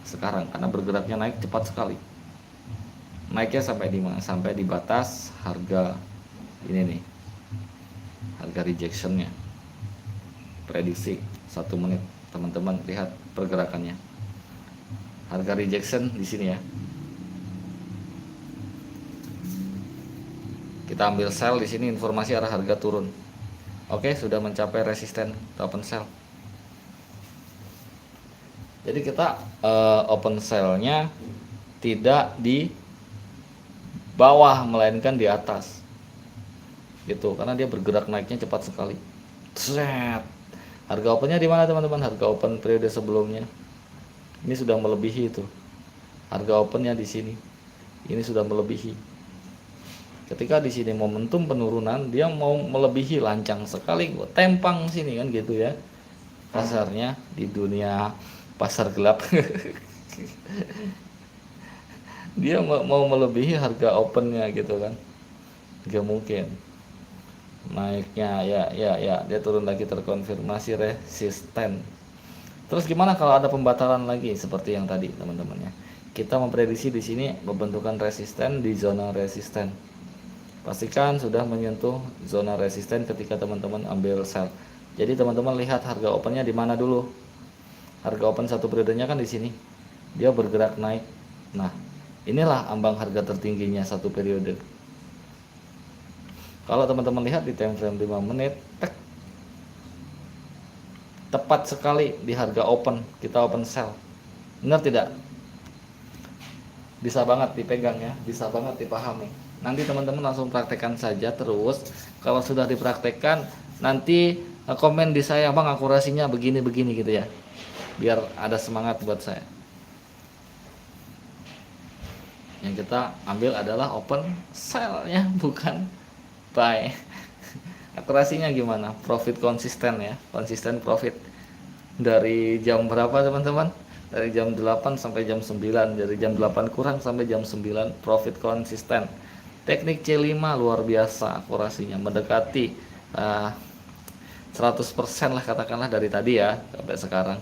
sekarang, karena bergeraknya naik cepat sekali. Naiknya sampai di mana? Sampai di batas harga ini nih, harga rejectionnya. Prediksi 1 menit, teman-teman lihat pergerakannya. Harga rejection di sini ya. Kita ambil sell di sini, informasi arah harga turun. Oke, sudah mencapai resisten, kita open sell. Jadi kita open sell-nya tidak di bawah melainkan di atas. Gitu, karena dia bergerak naiknya cepat sekali. Set. Harga opennya di mana teman-teman? Harga open periode sebelumnya. Ini sudah melebihi itu. Harga opennya di sini. Ini sudah melebihi. Ketika di sini momentum penurunan, dia mau melebihi, lancang sekali, gua tempang sini kan gitu ya. Kasarnya di dunia pasar gelap. Dia mau melebihi harga opennya gitu kan. Gak mungkin. Naiknya ya dia turun lagi, terkonfirmasi resisten. Terus gimana kalau ada pembatalan lagi seperti yang tadi teman-teman ya? Kita memprediksi di sini pembentukan resisten di zona resisten. Pastikan sudah menyentuh zona resisten ketika teman-teman ambil sell. Jadi teman-teman lihat harga opennya di mana dulu. Harga open satu periodenya kan di sini. Dia bergerak naik. Nah, inilah ambang harga tertingginya satu periode. Kalau teman-teman lihat di time frame 5 menit, tepat sekali di harga open, kita open sell. Benar tidak? Bisa banget dipegang ya, bisa banget dipahami. Nanti teman-teman langsung praktekkan saja terus. Kalau sudah dipraktekkan, nanti komen di saya, bang akurasinya begini-begini gitu ya. Biar ada semangat buat saya. Yang kita ambil adalah open sell ya, bukan buy. Akurasinya gimana? Profit konsisten ya, konsisten profit. Dari jam berapa teman-teman? Dari jam 8 sampai jam 9. Dari jam 8 kurang sampai jam 9, profit konsisten. Teknik C5 luar biasa akurasinya, mendekati 100% lah katakanlah dari tadi ya sampai sekarang.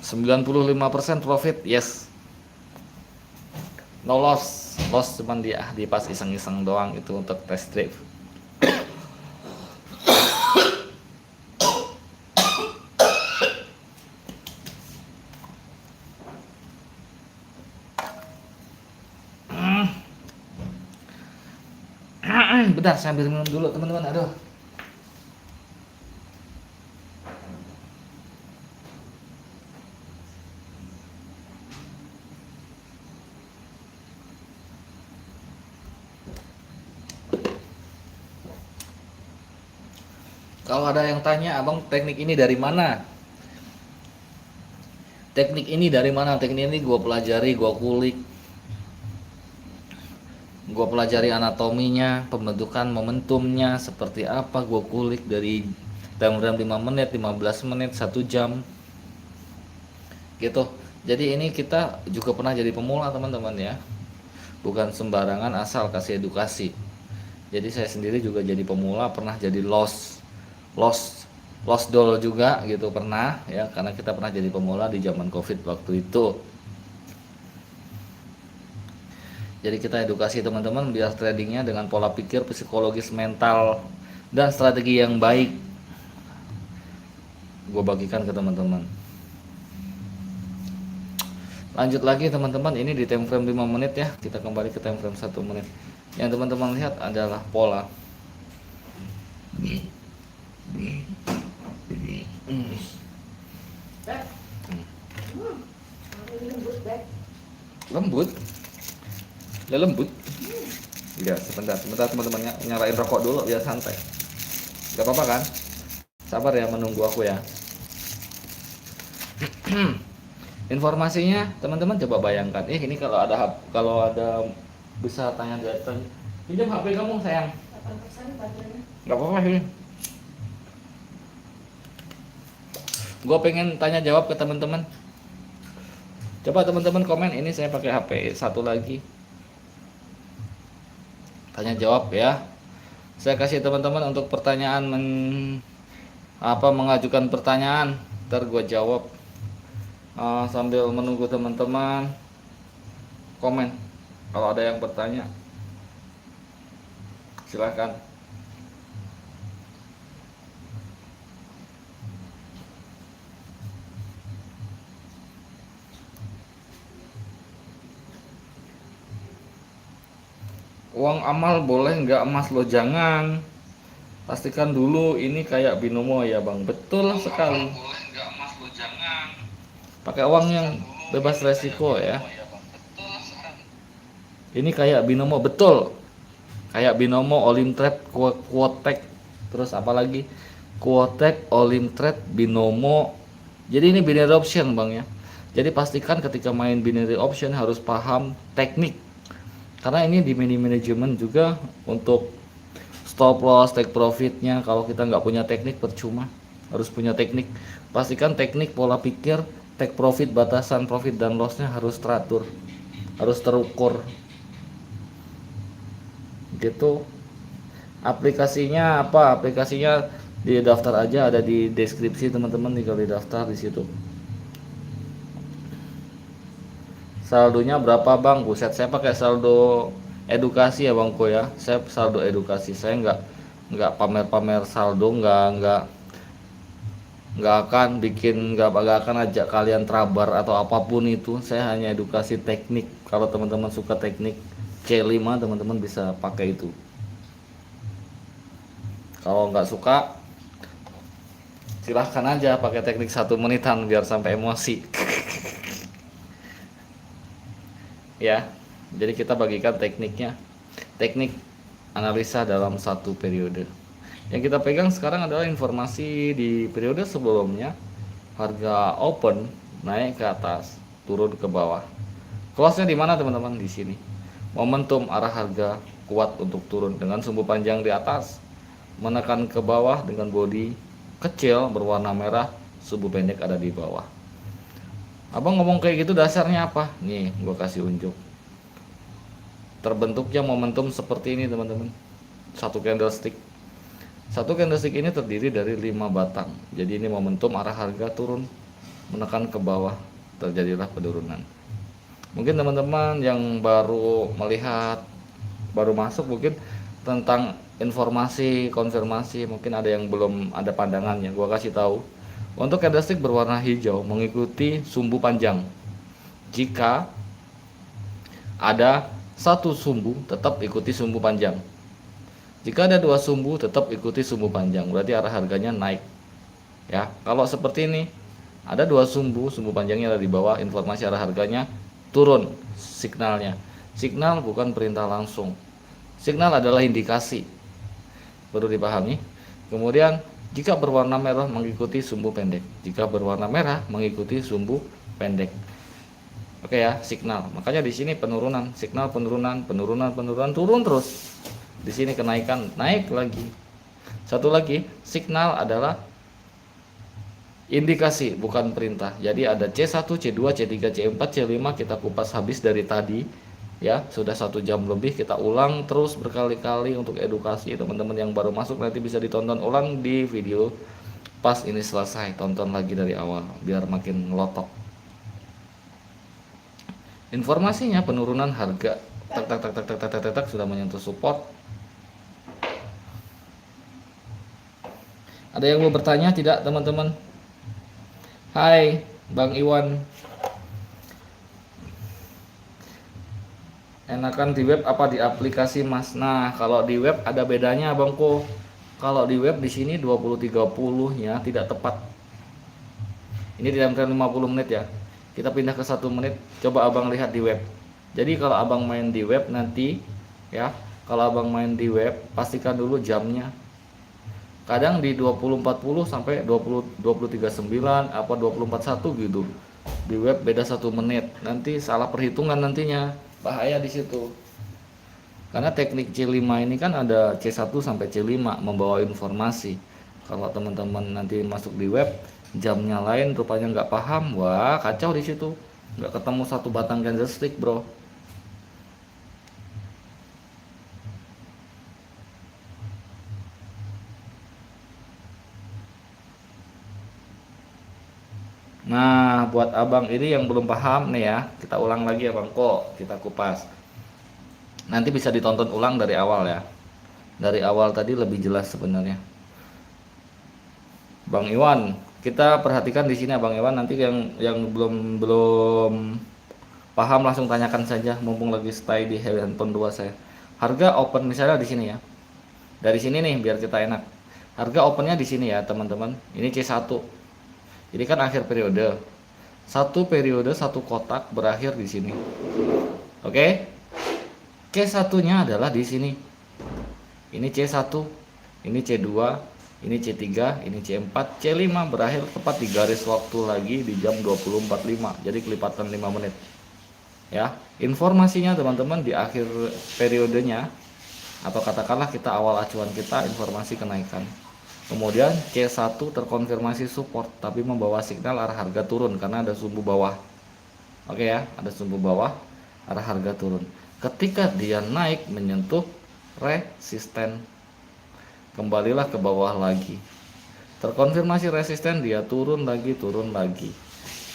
95% profit, yes. No loss. Loss cuman dia di pas iseng-iseng doang, itu untuk test drive. Bentar, saya ambil minum dulu teman-teman. Aduh. Kalau ada yang tanya, abang teknik ini dari mana? Teknik ini dari mana? Teknik ini gue pelajari, gue kulik. Gue pelajari anatominya, pembentukan momentumnya seperti apa, gue kulik dari time frame 5 menit, 15 menit, 1 jam gitu. Jadi ini kita juga pernah jadi pemula teman-teman ya, bukan sembarangan asal kasih edukasi. Jadi saya sendiri juga jadi pemula, pernah jadi lost doll juga gitu, pernah ya, karena kita pernah jadi pemula di zaman COVID waktu itu. Jadi kita edukasi teman-teman biar tradingnya dengan pola pikir, psikologis, mental, dan strategi yang baik gue bagikan ke teman-teman. Lanjut lagi teman-teman, ini di time frame 5 menit ya. Kita kembali ke time frame 1 menit. Yang teman-teman lihat adalah pola. Lembut. Ya lembut. Ya sebentar teman-teman nyalain rokok dulu biar santai. Gak apa-apa kan? Sabar ya menunggu aku ya. Informasinya teman-teman coba bayangkan. Ini kalau ada bisa tanya datang. Pinjam HP kamu sayang. 8% baterainya. Gak apa-apa ini. Gue pengen tanya jawab ke teman-teman. Coba teman-teman komen, ini saya pakai HP satu lagi. Tanya jawab ya. Saya kasih teman-teman untuk pertanyaan mengajukan pertanyaan, ntar gue jawab sambil menunggu teman-teman komen. Kalau ada yang bertanya silahkan. Uang amal boleh nggak Mas? Lo jangan. Pastikan dulu ini kayak binomo ya Bang. Betul sekali. Boleh nggak Mas? Lo jangan. Pakai uang yang bebas resiko ya. Ini kayak binomo, betul. Kayak binomo, Olimtrade, Quotek. Terus apa lagi? Quotek, Olimtrade, binomo. Jadi ini binary option Bang ya. Jadi pastikan ketika main binary option harus paham teknik. Karena ini di mini management juga untuk stop loss, take profitnya. Kalau kita nggak punya teknik percuma, harus punya teknik. Pastikan teknik, pola pikir, take profit, batasan profit dan lossnya harus teratur, harus terukur gitu. Aplikasinya apa? Aplikasinya di daftar aja, ada di deskripsi teman-teman, tinggal di daftar di situ. Saldonya berapa Bang? Buset, saya pakai saldo edukasi ya Bangko ya. Saya saldo edukasi. Saya nggak pamer-pamer saldo, nggak akan ajak kalian trabar atau apapun itu. Saya hanya edukasi teknik. Kalau teman-teman suka teknik C5, teman-teman bisa pakai itu. Kalau nggak suka, silahkan aja pakai teknik 1 menitan biar sampai emosi. Ya, jadi kita bagikan tekniknya, teknik analisa dalam satu periode. Yang kita pegang sekarang adalah informasi di periode sebelumnya, harga open naik ke atas, turun ke bawah. Close-nya di mana teman-teman? Di sini. Momentum arah harga kuat untuk turun dengan sumbu panjang di atas, menekan ke bawah dengan body kecil berwarna merah, sumbu pendek ada di bawah. Abang ngomong kayak gitu dasarnya apa? Nih, gue kasih unjuk. Terbentuknya momentum seperti ini teman-teman. Satu candlestick ini terdiri dari 5 batang. Jadi ini momentum arah harga turun, menekan ke bawah, terjadilah penurunan. Mungkin teman-teman yang baru melihat, baru masuk mungkin tentang informasi konfirmasi, mungkin ada yang belum ada pandangannya. Gue kasih tahu. Untuk candlestick berwarna hijau mengikuti sumbu panjang. Jika ada satu sumbu, tetap ikuti sumbu panjang. Jika ada 2 sumbu, tetap ikuti sumbu panjang. Berarti arah harganya naik. Ya, kalau seperti ini, ada 2 sumbu panjangnya ada di bawah, informasi arah harganya turun signalnya. Signal bukan perintah langsung. Signal adalah indikasi. Perlu dipahami. Kemudian jika berwarna merah mengikuti sumbu pendek. Jika berwarna merah mengikuti sumbu pendek. Oke ya, signal. Makanya di sini penurunan, signal penurunan, turun terus. Di sini kenaikan, naik lagi. Satu lagi, signal adalah indikasi bukan perintah. Jadi ada C1, C2, C3, C4, C5 kita kupas habis dari tadi. Ya, sudah 1 jam lebih, kita ulang terus berkali-kali untuk edukasi. Teman-teman yang baru masuk nanti bisa ditonton ulang di video pas ini selesai, tonton lagi dari awal biar makin ngelotok. Informasinya penurunan harga tak sudah menyentuh support. Ada yang mau bertanya tidak teman-teman? Hai Bang Iwan. Enakan di web apa di aplikasi Mas? Nah, kalau di web ada bedanya Bangko. Kalau di web di sini 20-30 ya tidak tepat. Ini di dalam 50 menit ya. Kita pindah ke 1 menit. Coba abang lihat di web. Jadi kalau abang main di web nanti ya, kalau abang main di web pastikan dulu jamnya. Kadang di 20.40 sampai 20.39 apa 20.41 gitu. Di web beda 1 menit. Nanti salah perhitungan nantinya. Bahaya di situ. Karena teknik C5 ini kan ada C1 sampai C5 membawa informasi. Kalau teman-teman nanti masuk di web jamnya lain rupanya nggak paham, wah kacau di situ. Nggak ketemu satu batang candlestick, bro. Nah, buat abang ini yang belum paham nih ya, kita ulang lagi ya bang, kok kita kupas. Nanti bisa ditonton ulang dari awal ya. Dari awal tadi lebih jelas sebenarnya. Bang Iwan, kita perhatikan di sini Bang Iwan, nanti yang belum belum paham langsung tanyakan saja mumpung lagi stay di handphone 2 saya. Harga open misalnya di sini ya. Dari sini nih biar kita enak. Harga opennya di sini ya, teman-teman. Ini C1. Ini kan akhir periode. Satu periode satu kotak berakhir di sini. Oke? C1-nya adalah di sini. Ini C1, ini C2, ini C3, ini C4, C5 berakhir tepat di garis waktu lagi di jam 20.45. Jadi kelipatan 5 menit. Ya, informasinya teman-teman di akhir periodenya atau katakanlah kita awal acuan kita informasi kenaikan. Kemudian C1 terkonfirmasi support tapi membawa signal arah harga turun karena ada sumbu bawah. Oke ya, ada sumbu bawah, arah harga turun. Ketika dia naik menyentuh resisten, kembalilah ke bawah lagi. Terkonfirmasi resisten, dia turun lagi, turun lagi.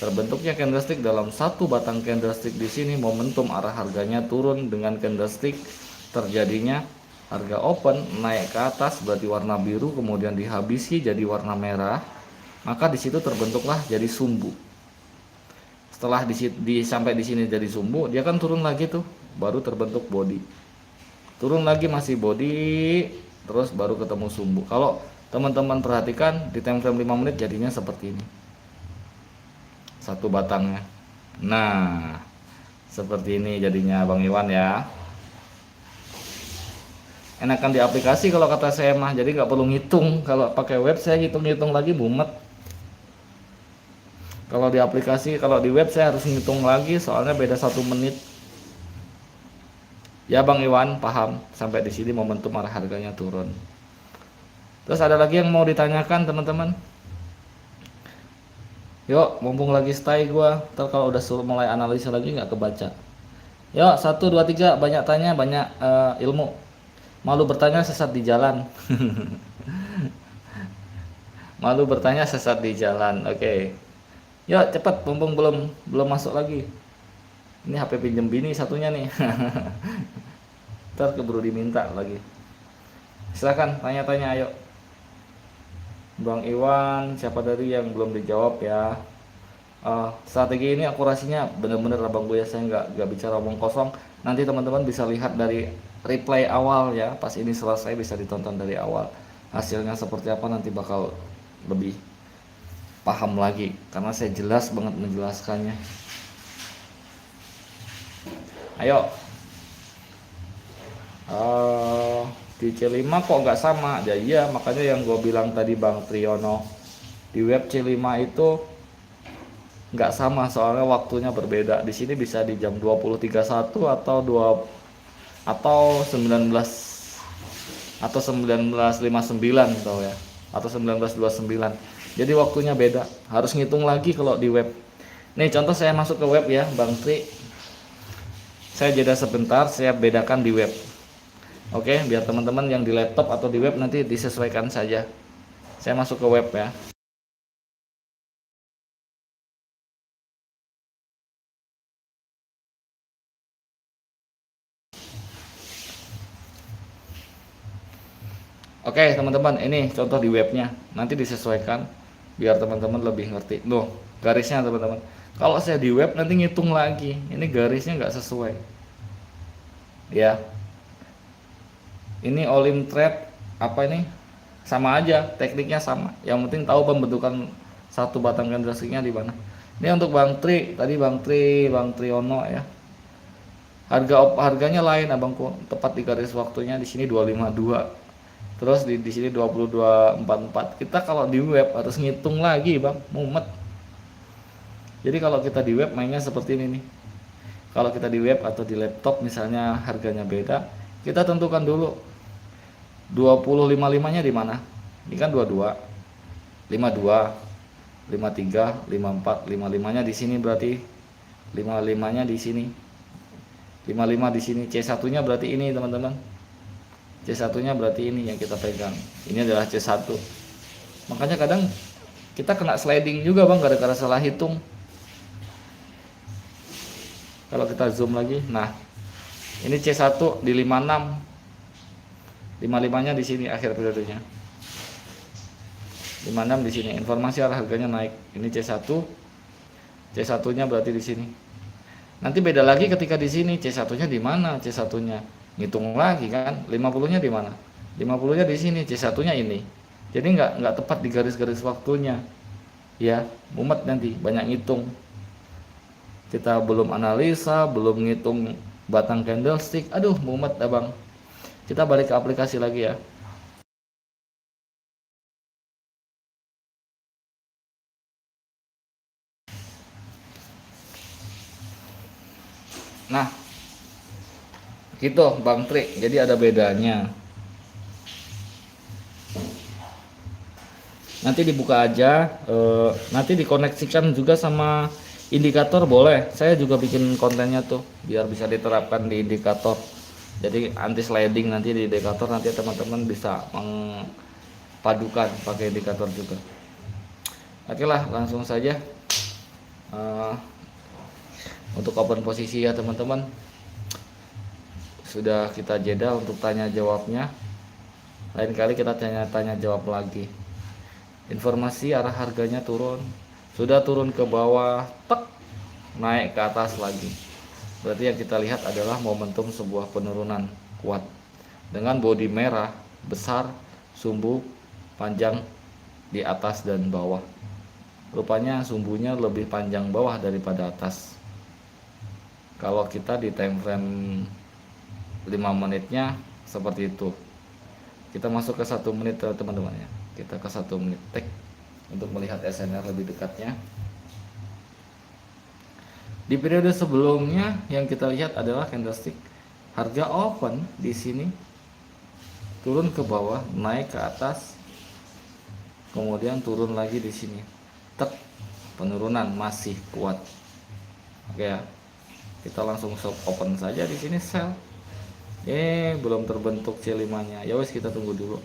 Terbentuknya candlestick dalam satu batang candlestick di sini, momentum arah harganya turun dengan candlestick terjadinya harga open naik ke atas berarti warna biru kemudian dihabisi jadi warna merah, maka di situ terbentuklah jadi sumbu. Setelah sampai di sini jadi sumbu, dia kan turun lagi tuh, baru terbentuk body. Turun lagi masih body, terus baru ketemu sumbu. Kalau teman-teman perhatikan di time frame 5 menit jadinya seperti ini. Satu batangnya. Nah, seperti ini jadinya Bang Iwan ya. Enakan di aplikasi kalau kata saya mah, jadi nggak perlu ngitung. Kalau pakai web saya hitung-hitung lagi mumet. Kalau di aplikasi, kalau di web saya harus ngitung lagi soalnya beda 1 menit. Ya Bang Iwan paham sampai di sini momentum arah harganya turun. Terus ada lagi yang mau ditanyakan teman-teman? Yuk mumpung lagi stay gua, ntar kalau udah suruh mulai analisa lagi nggak kebaca. Yuk 1, 2, 3 banyak tanya banyak ilmu. Malu bertanya sesat di jalan. Malu bertanya sesat di jalan. Oke. Yuk cepat mumpung belum masuk lagi. Ini HP pinjem bini satunya nih. Ntar keburu diminta lagi. Silakan tanya-tanya ayo. Bang Iwan, siapa dari yang belum dijawab ya? Strategi ini akurasinya bener-bener abang gue ya, saya nggak bicara omong kosong. Nanti teman-teman bisa lihat dari replay awal ya, pas ini selesai bisa ditonton dari awal. Hasilnya seperti apa nanti bakal lebih paham lagi karena saya jelas banget menjelaskannya. Ayo. Di C5 kok nggak sama? Ya iya, makanya yang gue bilang tadi Bang Triyono, di web C5 itu nggak sama soalnya waktunya berbeda. Di sini bisa di jam 20.31 atau 19 atau 19.59 tau ya, atau 19.29. Jadi waktunya beda, harus ngitung lagi kalau di web. Nih contoh saya masuk ke web ya Bang Tri, saya jeda sebentar, saya bedakan di web. Oke, biar teman-teman yang di laptop atau di web nanti disesuaikan saja. Saya masuk ke web ya. Oke teman-teman, ini contoh di webnya, nanti disesuaikan biar teman-teman lebih ngerti. Loh, garisnya teman-teman. Kalau saya di web nanti ngitung lagi, ini garisnya nggak sesuai. Ya, ini all in trade apa ini? Sama aja, tekniknya sama. Yang penting tahu pembentukan satu batang candlesticknya di mana. Ini untuk Bang Tri, tadi Bang Triono ya. Harganya lain abangku, tepat di garis waktunya di sini 252. Terus di sini 2244. Kita kalau di web harus ngitung lagi, Bang, mumet. Jadi kalau kita di web mainnya seperti ini nih. Kalau kita di web atau di laptop misalnya harganya beda, kita tentukan dulu 2055-nya di mana? Ini kan 22, 52, 53, 54, 55-nya di sini berarti 55-nya di sini. 55 di sini, C1-nya berarti ini, teman-teman. C1-nya berarti ini yang kita pegang. Ini adalah C1. Makanya kadang kita kena sliding juga, Bang, gara-gara salah hitung. Kalau kita zoom lagi, nah ini C1 di 56, 55-nya di sini akhir periodenya. 56 di sini, informasi arah harganya naik. Ini C1, C1-nya berarti di sini. Nanti beda lagi ketika di sini, C1-nya di mana? C1-nya ngitung lagi kan, 50-nya di mana? 50-nya di sini, C1-nya ini. Jadi nggak tepat di garis-garis waktunya. Ya, mumet nanti, banyak ngitung. Kita belum analisa, belum ngitung batang candlestick. Aduh, mumet abang. Kita balik ke aplikasi lagi ya. Nah, gitu Bang Tri. Jadi ada bedanya. Nanti dibuka aja, nanti dikoneksikan juga sama indikator boleh. Saya juga bikin kontennya tuh biar bisa diterapkan di indikator. Jadi anti sliding nanti di indikator, nanti teman-teman bisa mengpadukan pakai indikator juga. Oke lah, langsung saja untuk open posisi ya teman-teman. Sudah kita jeda untuk tanya jawabnya. Lain kali kita tanya jawab lagi. Informasi arah harganya turun, sudah turun ke bawah, tek, naik ke atas lagi. Berarti yang kita lihat adalah momentum sebuah penurunan kuat dengan bodi merah besar, sumbu panjang di atas dan bawah. Rupanya sumbunya lebih panjang bawah daripada atas. Kalau kita di time frame 5 menitnya seperti itu. Kita masuk ke 1 menit teman-teman ya. Kita ke 1 menit tek untuk melihat SNR lebih dekatnya. Di periode sebelumnya yang kita lihat adalah candlestick harga open di sini turun ke bawah, naik ke atas, kemudian turun lagi di sini. Tek, penurunan masih kuat. Oke ya. Kita langsung stop open saja di sini sell. Belum terbentuk C5-nya. Ya wes, kita tunggu dulu.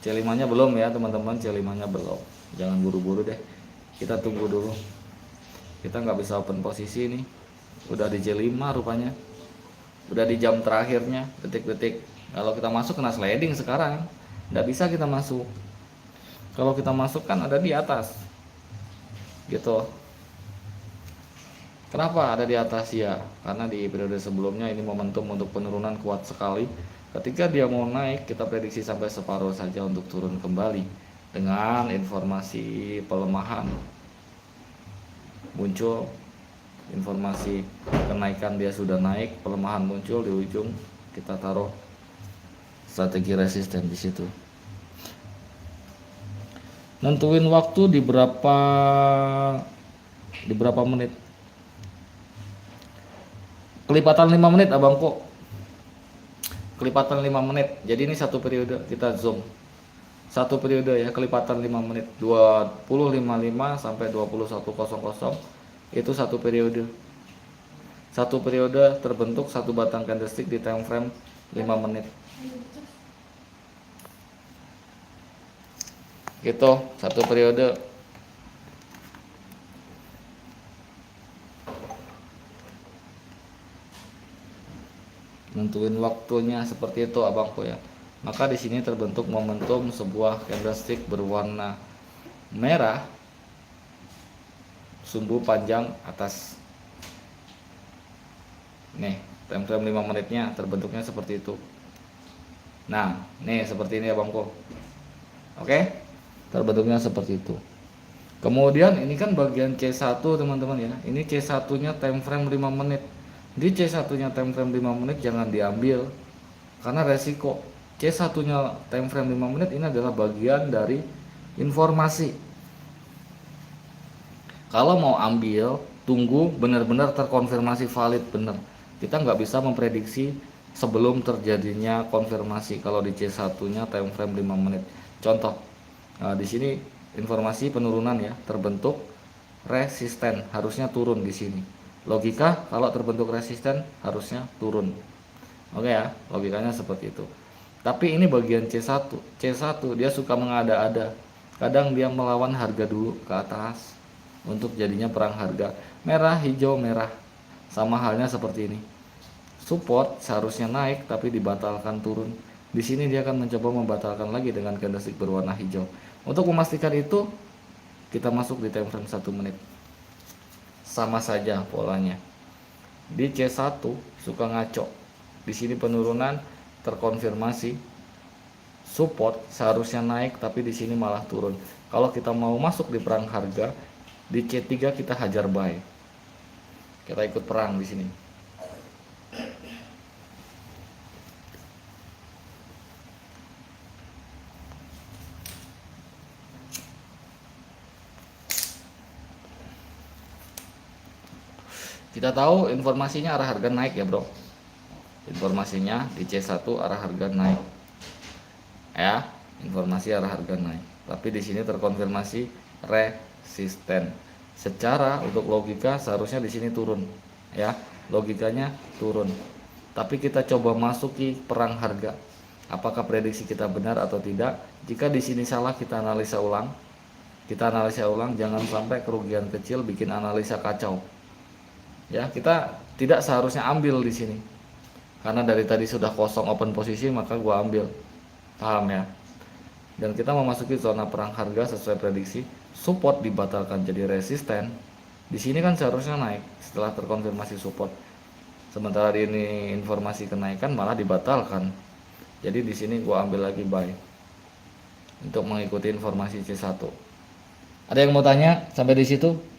C5-nya belum ya teman-teman, C5-nya belum. Jangan buru-buru deh. Kita tunggu dulu. Kita nggak bisa open posisi nih. Udah di C5 rupanya. Udah di jam terakhirnya, detik-detik. Kalau kita masuk kena sliding sekarang. Nggak bisa kita masuk. Kalau kita masuk kan ada di atas. Gitu. Kenapa ada di atas ya? Karena di periode sebelumnya ini momentum untuk penurunan kuat sekali. Ketika dia mau naik, kita prediksi sampai separuh saja untuk turun kembali. Dengan informasi pelemahan muncul, informasi kenaikan dia sudah naik, pelemahan muncul di ujung, kita taruh strategi resisten di situ. Nentuin waktu di berapa menit. Kelipatan 5 menit abangku. Kelipatan 5 menit. Jadi ini satu periode, kita zoom. Satu periode ya, kelipatan 5 menit. 20.55 sampai 21.00 itu satu periode. Satu periode terbentuk satu batang candlestick di time frame 5 menit. Gitu, satu periode. Nentuin waktunya seperti itu abangku ya. Maka di sini terbentuk momentum sebuah candlestick berwarna merah, sumbu panjang atas. Nih, time frame 5 menitnya terbentuknya seperti itu. Nah, nih seperti ini abangku. Oke? Terbentuknya seperti itu. Kemudian ini kan bagian C1 teman-teman ya. Ini C1-nya time frame 5 menit. Di C1-nya time frame 5 menit jangan diambil karena resiko. C1-nya time frame 5 menit ini adalah bagian dari informasi. Kalau mau ambil, tunggu benar-benar terkonfirmasi valid benar. Kita nggak bisa memprediksi sebelum terjadinya konfirmasi kalau di C1-nya time frame 5 menit. Contoh, di sini informasi penurunan ya, terbentuk resisten, harusnya turun di sini. Logika kalau terbentuk resisten harusnya turun. Oke ya, logikanya seperti itu. Tapi ini bagian C1. C1 dia suka mengada-ada. Kadang dia melawan harga dulu ke atas untuk jadinya perang harga. Merah, hijau, merah. Sama halnya seperti ini. Support seharusnya naik tapi dibatalkan turun. Di sini dia akan mencoba membatalkan lagi dengan candlestick berwarna hijau. Untuk memastikan itu, kita masuk di time frame 1 menit. Sama saja polanya. Di C1 suka ngaco. Di sini penurunan terkonfirmasi. Support seharusnya naik tapi di sini malah turun. Kalau kita mau masuk di perang harga, di C3 kita hajar buy. Kita ikut perang di sini. Kita tahu informasinya arah harga naik ya bro. Informasinya di C1 arah harga naik. Ya, informasi arah harga naik. Tapi di sini terkonfirmasi resisten. Secara untuk logika seharusnya di sini turun. Ya, logikanya turun. Tapi kita coba masuki perang harga. Apakah prediksi kita benar atau tidak? Jika di sini salah kita analisa ulang. Kita analisa ulang, jangan sampai kerugian kecil bikin analisa kacau. Ya, kita tidak seharusnya ambil di sini karena dari tadi sudah kosong open posisi, maka gua ambil, paham ya. Dan kita memasuki zona perang harga sesuai prediksi. Support dibatalkan jadi resisten. Di sini kan seharusnya naik setelah terkonfirmasi support, sementara ini informasi kenaikan malah dibatalkan. Jadi di sini gua ambil lagi buy untuk mengikuti informasi C1. Ada yang mau tanya sampai di situ?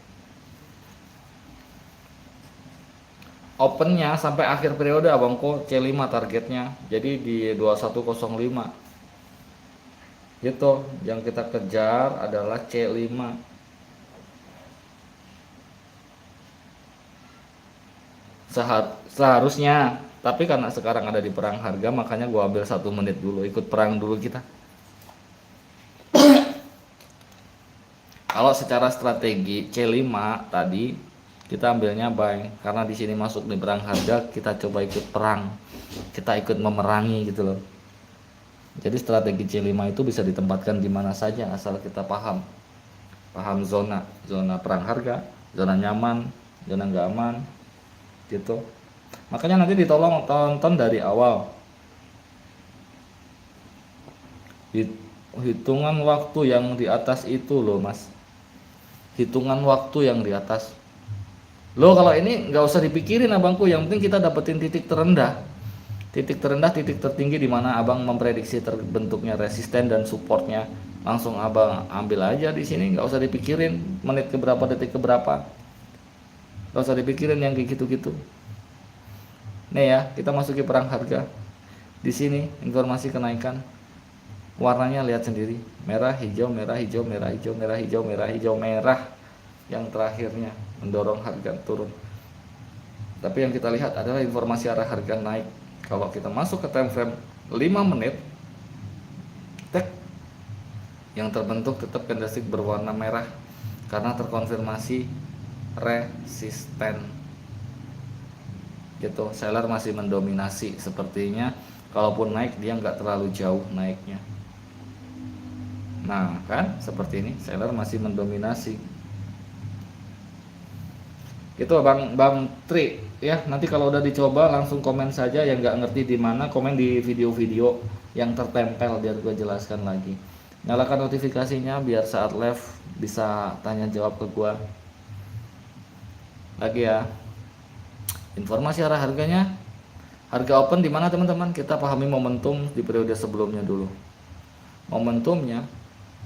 Opennya sampai akhir periode abangku C5 targetnya, jadi di 2105 gitu. Yang kita kejar adalah C5. Seharusnya, tapi karena sekarang ada di perang harga, makanya gua ambil 1 menit dulu, ikut perang dulu kita. Kalau secara strategi C5 tadi kita ambilnya buy karena di sini masuk di perang harga, kita coba ikut perang, kita ikut memerangi gitu loh. Jadi strategi C5 itu bisa ditempatkan di mana saja asal kita paham zona perang harga, zona nyaman, zona nggak aman gitu. Makanya nanti ditolong tonton dari awal, hitungan waktu yang di atas itu loh mas, hitungan waktu yang di atas. Lo kalau ini nggak usah dipikirin abangku, yang penting kita dapetin titik terendah, titik tertinggi di mana abang memprediksi terbentuknya resisten dan supportnya. Langsung abang ambil aja di sini, nggak usah dipikirin menit keberapa, detik keberapa, nggak usah dipikirin yang kayak gitu-gitu. Nih ya, kita masuki perang harga. Di sini informasi kenaikan, warnanya lihat sendiri, merah, hijau, merah, hijau, merah, hijau, merah, hijau, merah, hijau, merah. Yang terakhirnya mendorong harga turun. Tapi yang kita lihat adalah informasi arah harga naik. Kalau kita masuk ke time frame 5 menit, tek, yang terbentuk tetap candlestick berwarna merah karena terkonfirmasi resisten gitu. Seller masih mendominasi sepertinya, kalaupun naik dia nggak terlalu jauh naiknya. Nah kan seperti ini, seller masih mendominasi gitu Bang Tri ya. Nanti kalau udah dicoba langsung komen saja, yang nggak ngerti di mana komen di video-video yang tertempel biar gue jelaskan lagi. Nyalakan notifikasinya biar saat live bisa tanya jawab ke gue lagi ya. Informasi arah harganya, harga open di mana teman-teman? Kita pahami momentum di periode sebelumnya dulu. Momentumnya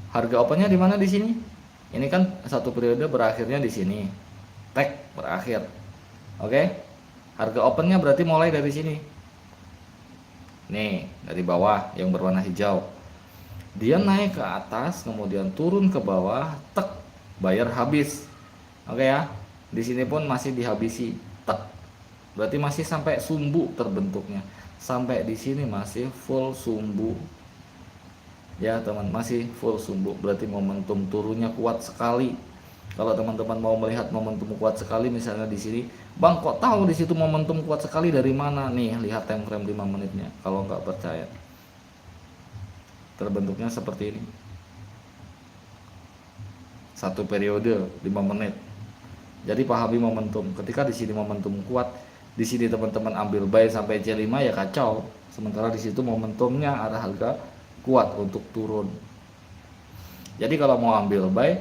harga opennya di mana di sini? Ini kan satu periode berakhirnya di sini, tag berakhir. Oke, harga opennya berarti mulai dari sini. Nih, dari bawah yang berwarna hijau. Dia naik ke atas, kemudian turun ke bawah, tek, bayar habis. Oke ya. Di sini pun masih dihabisi, tek. Berarti masih sampai sumbu terbentuknya. Sampai di sini masih full sumbu. Ya, teman, masih full sumbu. Berarti momentum turunnya kuat sekali. Kalau teman-teman mau melihat momentum kuat sekali, misalnya di sini, Bang, kok tahu di situ momentum kuat sekali dari mana? Nih, lihat time frame 5 menitnya. Kalau nggak percaya, terbentuknya seperti ini. Satu periode 5 menit. Jadi pahami momentum. Ketika di sini momentum kuat, di sini teman-teman ambil buy sampai C5 ya kacau. Sementara di situ momentumnya arah harga kuat untuk turun. Jadi kalau mau ambil buy,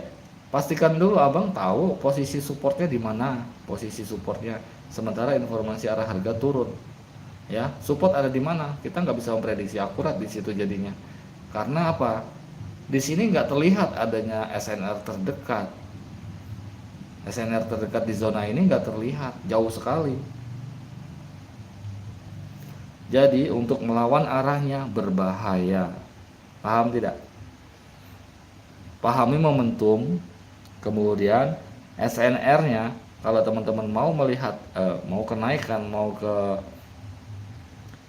pastikan dulu abang tahu posisi supportnya di mana, posisi supportnya. Sementara informasi arah harga turun, ya support ada di mana, kita nggak bisa memprediksi akurat di situ jadinya. Karena apa? Di sini nggak terlihat adanya SNR terdekat. SNR terdekat di zona ini nggak terlihat, jauh sekali. Jadi untuk melawan arahnya berbahaya. Paham tidak? Pahami momentum. Kemudian SNR-nya, kalau teman-teman mau melihat mau kenaikan, mau ke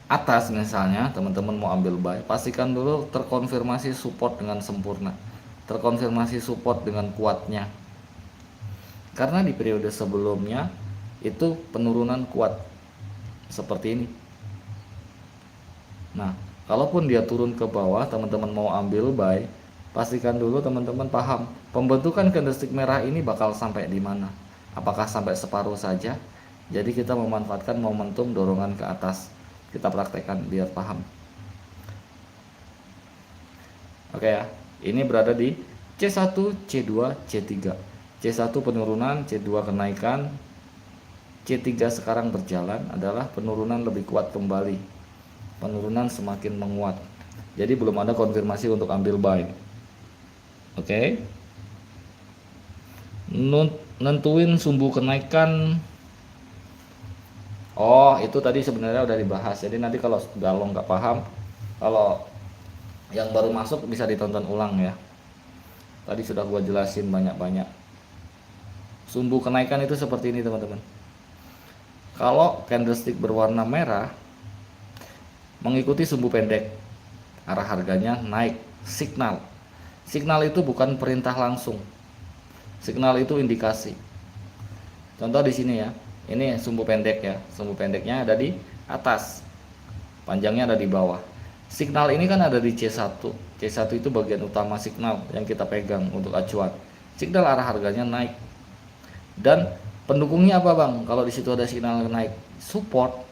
atas misalnya, teman-teman mau ambil buy, pastikan dulu terkonfirmasi support dengan sempurna, terkonfirmasi support dengan kuatnya. Karena di periode sebelumnya itu penurunan kuat seperti ini. Nah, kalaupun dia turun ke bawah, teman-teman mau ambil buy, pastikan dulu teman-teman paham pembentukan candlestick merah ini bakal sampai di mana. Apakah sampai separuh saja? Jadi kita memanfaatkan momentum dorongan ke atas. Kita praktekkan biar paham. Oke ya. Ini berada di C1, C2, C3. C1 penurunan, C2 kenaikan, C3 sekarang berjalan adalah penurunan lebih kuat kembali. Penurunan semakin menguat. Jadi belum ada konfirmasi untuk ambil buy. Oke. Nentuin sumbu kenaikan. Oh, itu tadi sebenarnya udah dibahas. Jadi nanti kalau nggak paham, kalau yang baru masuk bisa ditonton ulang ya. Tadi sudah gua jelasin banyak-banyak. Sumbu kenaikan itu seperti ini, teman-teman. Kalau candlestick berwarna merah mengikuti sumbu pendek, arah harganya naik, signal. Signal itu bukan perintah langsung. Signal itu indikasi. Contoh di sini ya. Ini sumbu pendek ya. Sumbu pendeknya ada di atas. Panjangnya ada di bawah. Signal ini kan ada di C1. C1 itu bagian utama signal yang kita pegang untuk acuan. Signal arah harganya naik. Dan pendukungnya apa, Bang? Kalau di situ ada signal naik, support.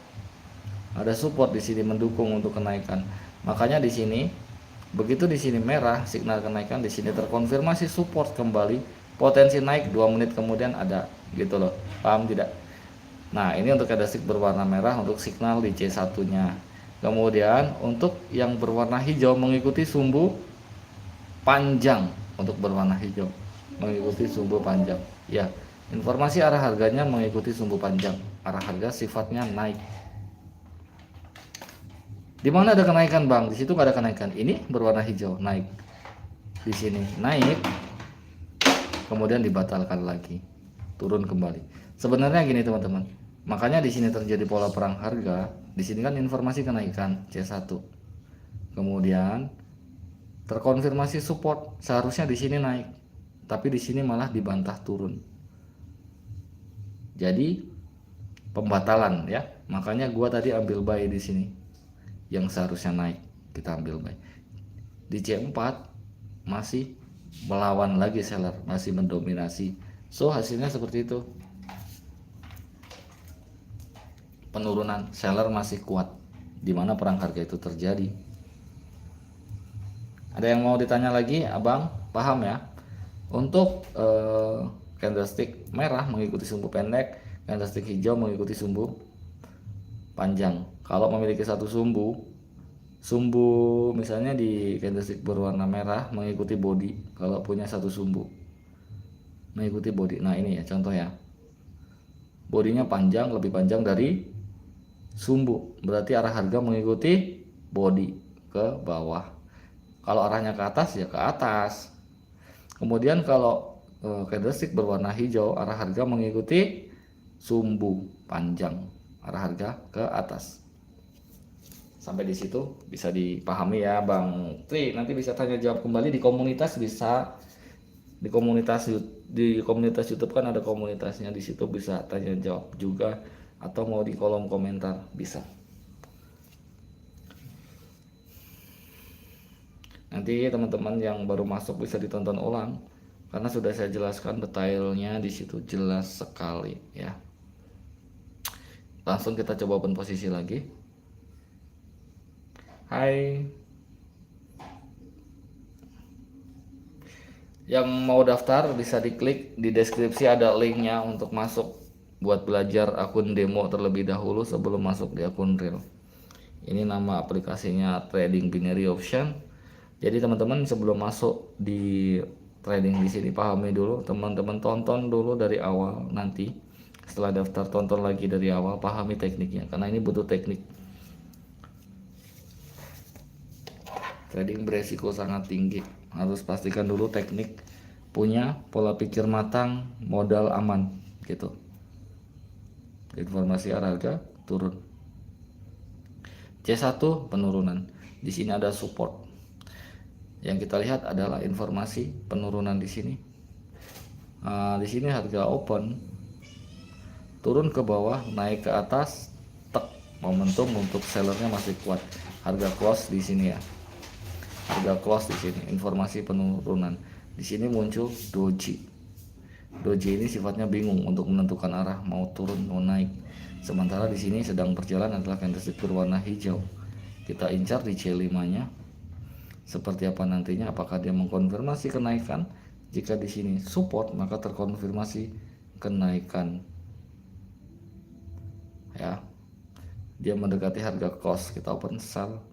Ada support di sini mendukung untuk kenaikan. Makanya di sini begitu di sini merah signal kenaikan, di sini terkonfirmasi support kembali, potensi naik 2 menit kemudian ada gitu loh. Paham tidak? Nah, ini untuk candlestick berwarna merah untuk signal di C1-nya. Kemudian untuk yang berwarna hijau mengikuti sumbu panjang, untuk berwarna hijau mengikuti sumbu panjang. Ya, informasi arah harganya mengikuti sumbu panjang. Arah harga sifatnya naik. Di mana ada kenaikan, Bang? Di situ nggak ada kenaikan. Ini berwarna hijau, naik. Di sini naik, kemudian dibatalkan lagi, turun kembali. Sebenarnya gini, teman-teman. Makanya di sini terjadi pola perang harga. Di sini kan informasi kenaikan C1. Kemudian terkonfirmasi support, seharusnya di sini naik, tapi di sini malah dibantah turun. Jadi pembatalan ya. Makanya gua tadi ambil buy di sini. Yang seharusnya naik kita ambil buy. Di C4 masih melawan lagi seller, masih mendominasi. So hasilnya seperti itu. Penurunan, seller masih kuat. Di mana perang harga itu terjadi. Ada yang mau ditanya lagi, Abang? Paham ya? Untuk candlestick merah mengikuti sumbu pendek, candlestick hijau mengikuti sumbu panjang. Kalau memiliki satu sumbu misalnya di candlestick berwarna merah mengikuti body kalau punya satu sumbu. mengikuti body. Nah ini ya contoh ya, bodinya panjang, lebih panjang dari sumbu, berarti arah harga mengikuti body ke bawah. Kalau arahnya ke atas ya ke atas. Kemudian kalau candlestick berwarna hijau, arah harga mengikuti sumbu panjang, arah harga ke atas. Sampai di situ bisa dipahami ya Bang Tri. Nanti bisa tanya jawab kembali di komunitas, bisa di komunitas YouTube kan ada komunitasnya, di situ bisa tanya jawab juga, atau mau di kolom komentar bisa. Nanti teman-teman yang baru masuk bisa ditonton ulang karena sudah saya jelaskan detailnya di situ, jelas sekali ya. Langsung kita coba open posisi lagi. Hai, yang mau daftar bisa diklik di deskripsi, ada linknya untuk masuk buat belajar akun demo terlebih dahulu sebelum masuk di akun real. Ini nama aplikasinya Trading Binary Option. Jadi teman-teman sebelum masuk di trading di sini pahami dulu, teman-teman tonton dulu dari awal, nanti setelah daftar tonton lagi dari awal, pahami tekniknya karena ini butuh teknik. Trading beresiko sangat tinggi, harus pastikan dulu teknik, punya pola pikir matang, modal aman gitu. Informasi arah harga turun. C1 penurunan. Di sini ada support. Yang kita lihat adalah informasi penurunan di sini. Di sini harga open turun ke bawah, naik ke atas, tek, momentum untuk sellernya masih kuat. Harga close di sini ya. Harga close di sini, informasi penurunan. Di sini muncul doji. Doji ini sifatnya bingung untuk menentukan arah mau turun mau naik. Sementara di sini sedang berjalan adalah candlestick berwarna hijau. Kita incar di C5-nya. Seperti apa nantinya? Apakah dia mengkonfirmasi kenaikan? Jika di sini support, maka terkonfirmasi kenaikan. Ya. Dia mendekati harga close. Kita open sell.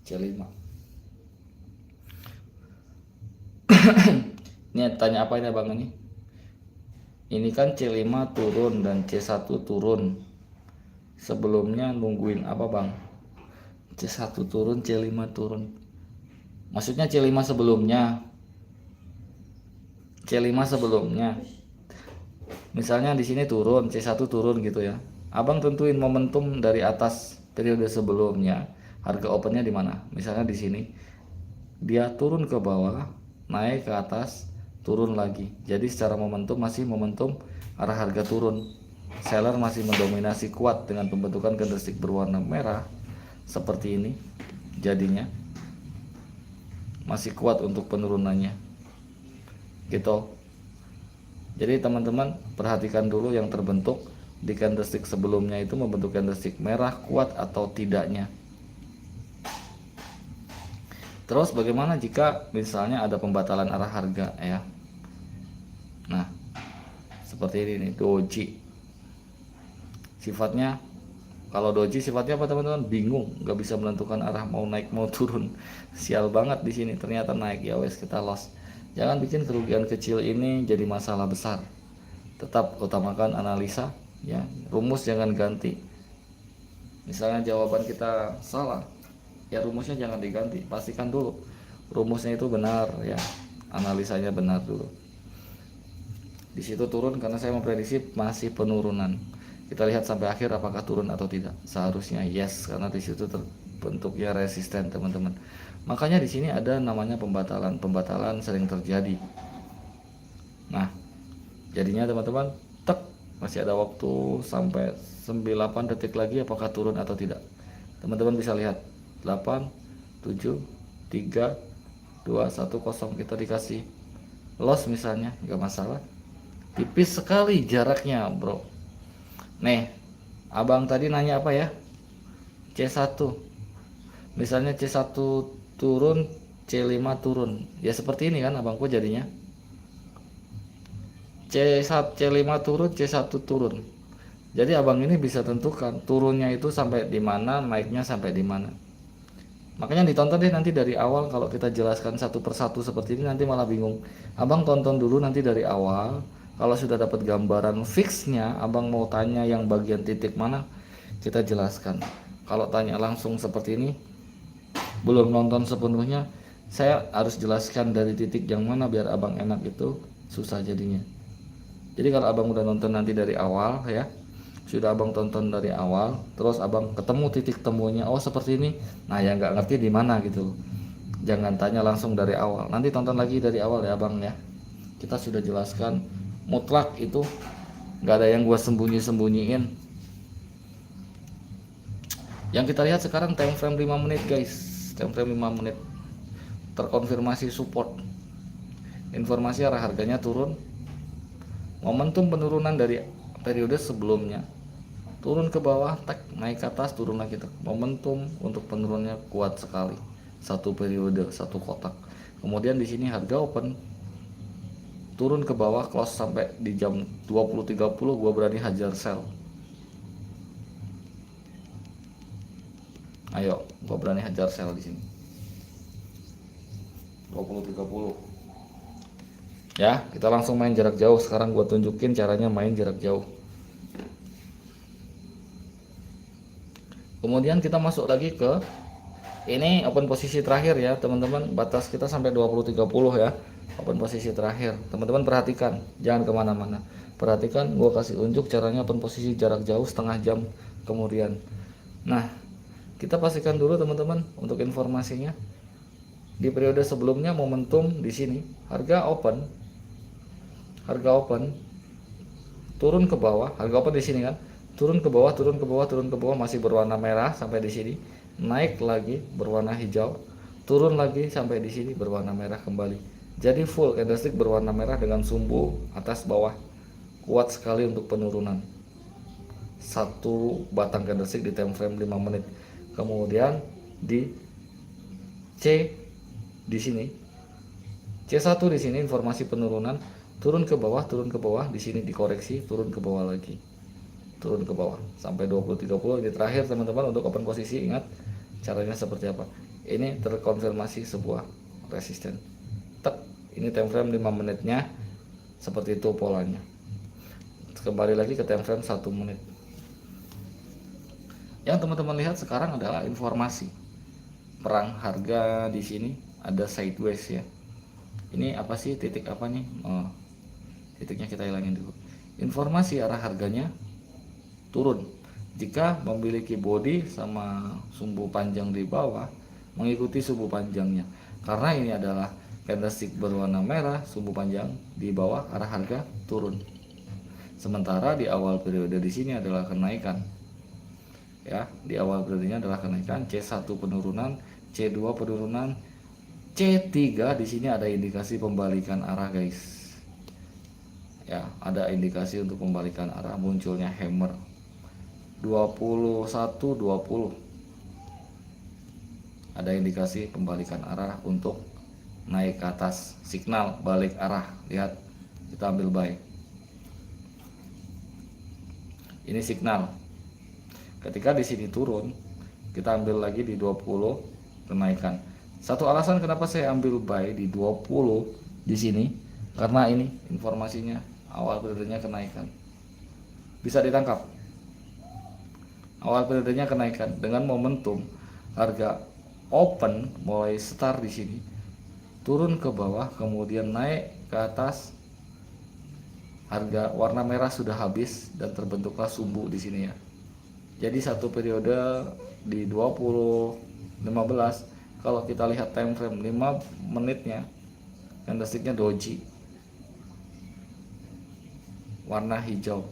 C5. Ini tanya apa ini Bang ini? Ini kan C5 turun dan C1 turun. Sebelumnya nungguin apa Bang? C1 turun, C5 turun. Maksudnya C5 sebelumnya. C5 sebelumnya. Misalnya di sini turun, C1 turun gitu ya. Abang tentuin momentum dari atas periode sebelumnya. Harga opennya di mana? Misalnya di sini dia turun ke bawah, naik ke atas, turun lagi. Jadi secara momentum masih momentum arah harga turun. Seller masih mendominasi kuat dengan pembentukan candlestick berwarna merah seperti ini. Jadinya masih kuat untuk penurunannya. Gitu. Jadi teman-teman perhatikan dulu yang terbentuk di candlestick sebelumnya itu membentuk candlestick merah kuat atau tidaknya. Terus bagaimana jika misalnya ada pembatalan arah harga ya? Nah, seperti ini nih, doji. Sifatnya, kalau doji sifatnya apa teman-teman? Bingung, nggak bisa menentukan arah mau naik mau turun. Sial banget di sini, ternyata naik, ya wes kita loss. Jangan bikin kerugian kecil ini jadi masalah besar. Tetap utamakan analisa ya, rumus jangan ganti. Misalnya jawaban kita salah, ya rumusnya jangan diganti, pastikan dulu rumusnya itu benar ya, analisanya benar dulu. Di situ turun karena saya memprediksi masih penurunan. Kita lihat sampai akhir apakah turun atau tidak. Seharusnya yes, karena di situ terbentuknya resisten teman-teman. Makanya di sini ada namanya pembatalan. Pembatalan sering terjadi. Nah, jadinya teman-teman, tek, masih ada waktu sampai 98 detik lagi apakah turun atau tidak. Teman-teman bisa lihat 8, 7, 3, 2, 1, 0. Kita dikasih loss misalnya, nggak masalah. Tipis sekali jaraknya bro. Nih, abang tadi nanya apa ya? C1. Misalnya C1 turun, C5 turun. Ya seperti ini kan abangku jadinya. C1, C5 turun, C1 turun. Jadi abang ini bisa tentukan turunnya itu sampai di mana, naiknya sampai di mana. Makanya ditonton deh nanti dari awal, kalau kita jelaskan satu persatu seperti ini nanti malah bingung. Abang tonton dulu nanti dari awal, kalau sudah dapat gambaran fixnya, abang mau tanya yang bagian titik mana, kita jelaskan. Kalau tanya langsung seperti ini, belum nonton sepenuhnya, saya harus jelaskan dari titik yang mana biar abang enak, itu susah jadinya. Jadi kalau abang udah nonton nanti dari awal ya, sudah abang tonton dari awal, terus abang ketemu titik temunya, oh seperti ini, nah yang nggak ngerti di mana gitu, jangan tanya langsung dari awal, nanti tonton lagi dari awal ya abang ya. Kita sudah jelaskan mutlak itu, nggak ada yang gua sembunyi-sembunyiin. Yang kita lihat sekarang time frame 5 menit guys, time frame 5 menit terkonfirmasi support, informasi arah harganya turun, momentum penurunan dari periode sebelumnya, turun ke bawah, tek, naik ke atas, turun lagi, tek. Momentum untuk penurunannya kuat sekali, satu periode, satu kotak. Kemudian di sini harga open turun ke bawah, close sampai di jam 20.30, gua berani hajar sell. Ayo, gua berani hajar sell di sini 20.30. Ya, kita langsung main jarak jauh. Sekarang gua tunjukin caranya main jarak jauh. Kemudian kita masuk lagi ke ini open posisi terakhir ya teman-teman, batas kita sampai 20.30 ya, open posisi terakhir. Teman-teman perhatikan, jangan kemana-mana, perhatikan gua kasih unjuk caranya open posisi jarak jauh setengah jam kemudian. Nah, kita pastikan dulu teman-teman untuk informasinya, di periode sebelumnya momentum di sini harga open turun ke bawah, harga open di sini kan, turun ke bawah, masih berwarna merah sampai di sini, naik lagi berwarna hijau, turun lagi sampai di sini berwarna merah kembali. Jadi full candlestick berwarna merah dengan sumbu atas bawah, kuat sekali untuk penurunan. Satu batang candlestick di time frame 5 menit. Kemudian di C di sini, C1 di sini informasi penurunan, turun ke bawah, di sini dikoreksi, turun ke bawah lagi, turun ke bawah sampai 20.30. Ini terakhir teman-teman untuk open posisi. Ingat caranya seperti apa, ini terkonfirmasi sebuah resisten, tek, ini time frame 5 menitnya seperti itu polanya. Kembali lagi ke time frame 1 menit. Yang teman-teman lihat sekarang adalah informasi perang harga. Di sini ada sideways ya, ini apa sih, titik apa nih, titiknya kita hilangin dulu. Informasi arah harganya turun jika memiliki body sama sumbu panjang di bawah mengikuti sumbu panjangnya, karena ini adalah candlestick berwarna merah, sumbu panjang di bawah, arah harga turun. Sementara di awal periode di sini adalah kenaikan ya, di awal periodenya adalah kenaikan, C1 penurunan, C2 penurunan, C3 di sini ada indikasi pembalikan arah guys ya, ada indikasi untuk pembalikan arah, munculnya hammer 21.20, ada indikasi pembalikan arah untuk naik ke atas, signal balik arah. Lihat, kita ambil buy, ini signal. Ketika di sini turun, kita ambil lagi di 20 kenaikan. Satu alasan kenapa saya ambil buy di 20 di sini, karena ini informasinya awal periodenya kenaikan, bisa ditangkap. Awal periodenya kenaikan dengan momentum harga open mulai start di sini, turun ke bawah, kemudian naik ke atas, harga warna merah sudah habis dan terbentuklah sumbu di sini ya. Jadi satu periode di 2015, kalau kita lihat time frame 5 menitnya, candlesticknya doji, warna hijau,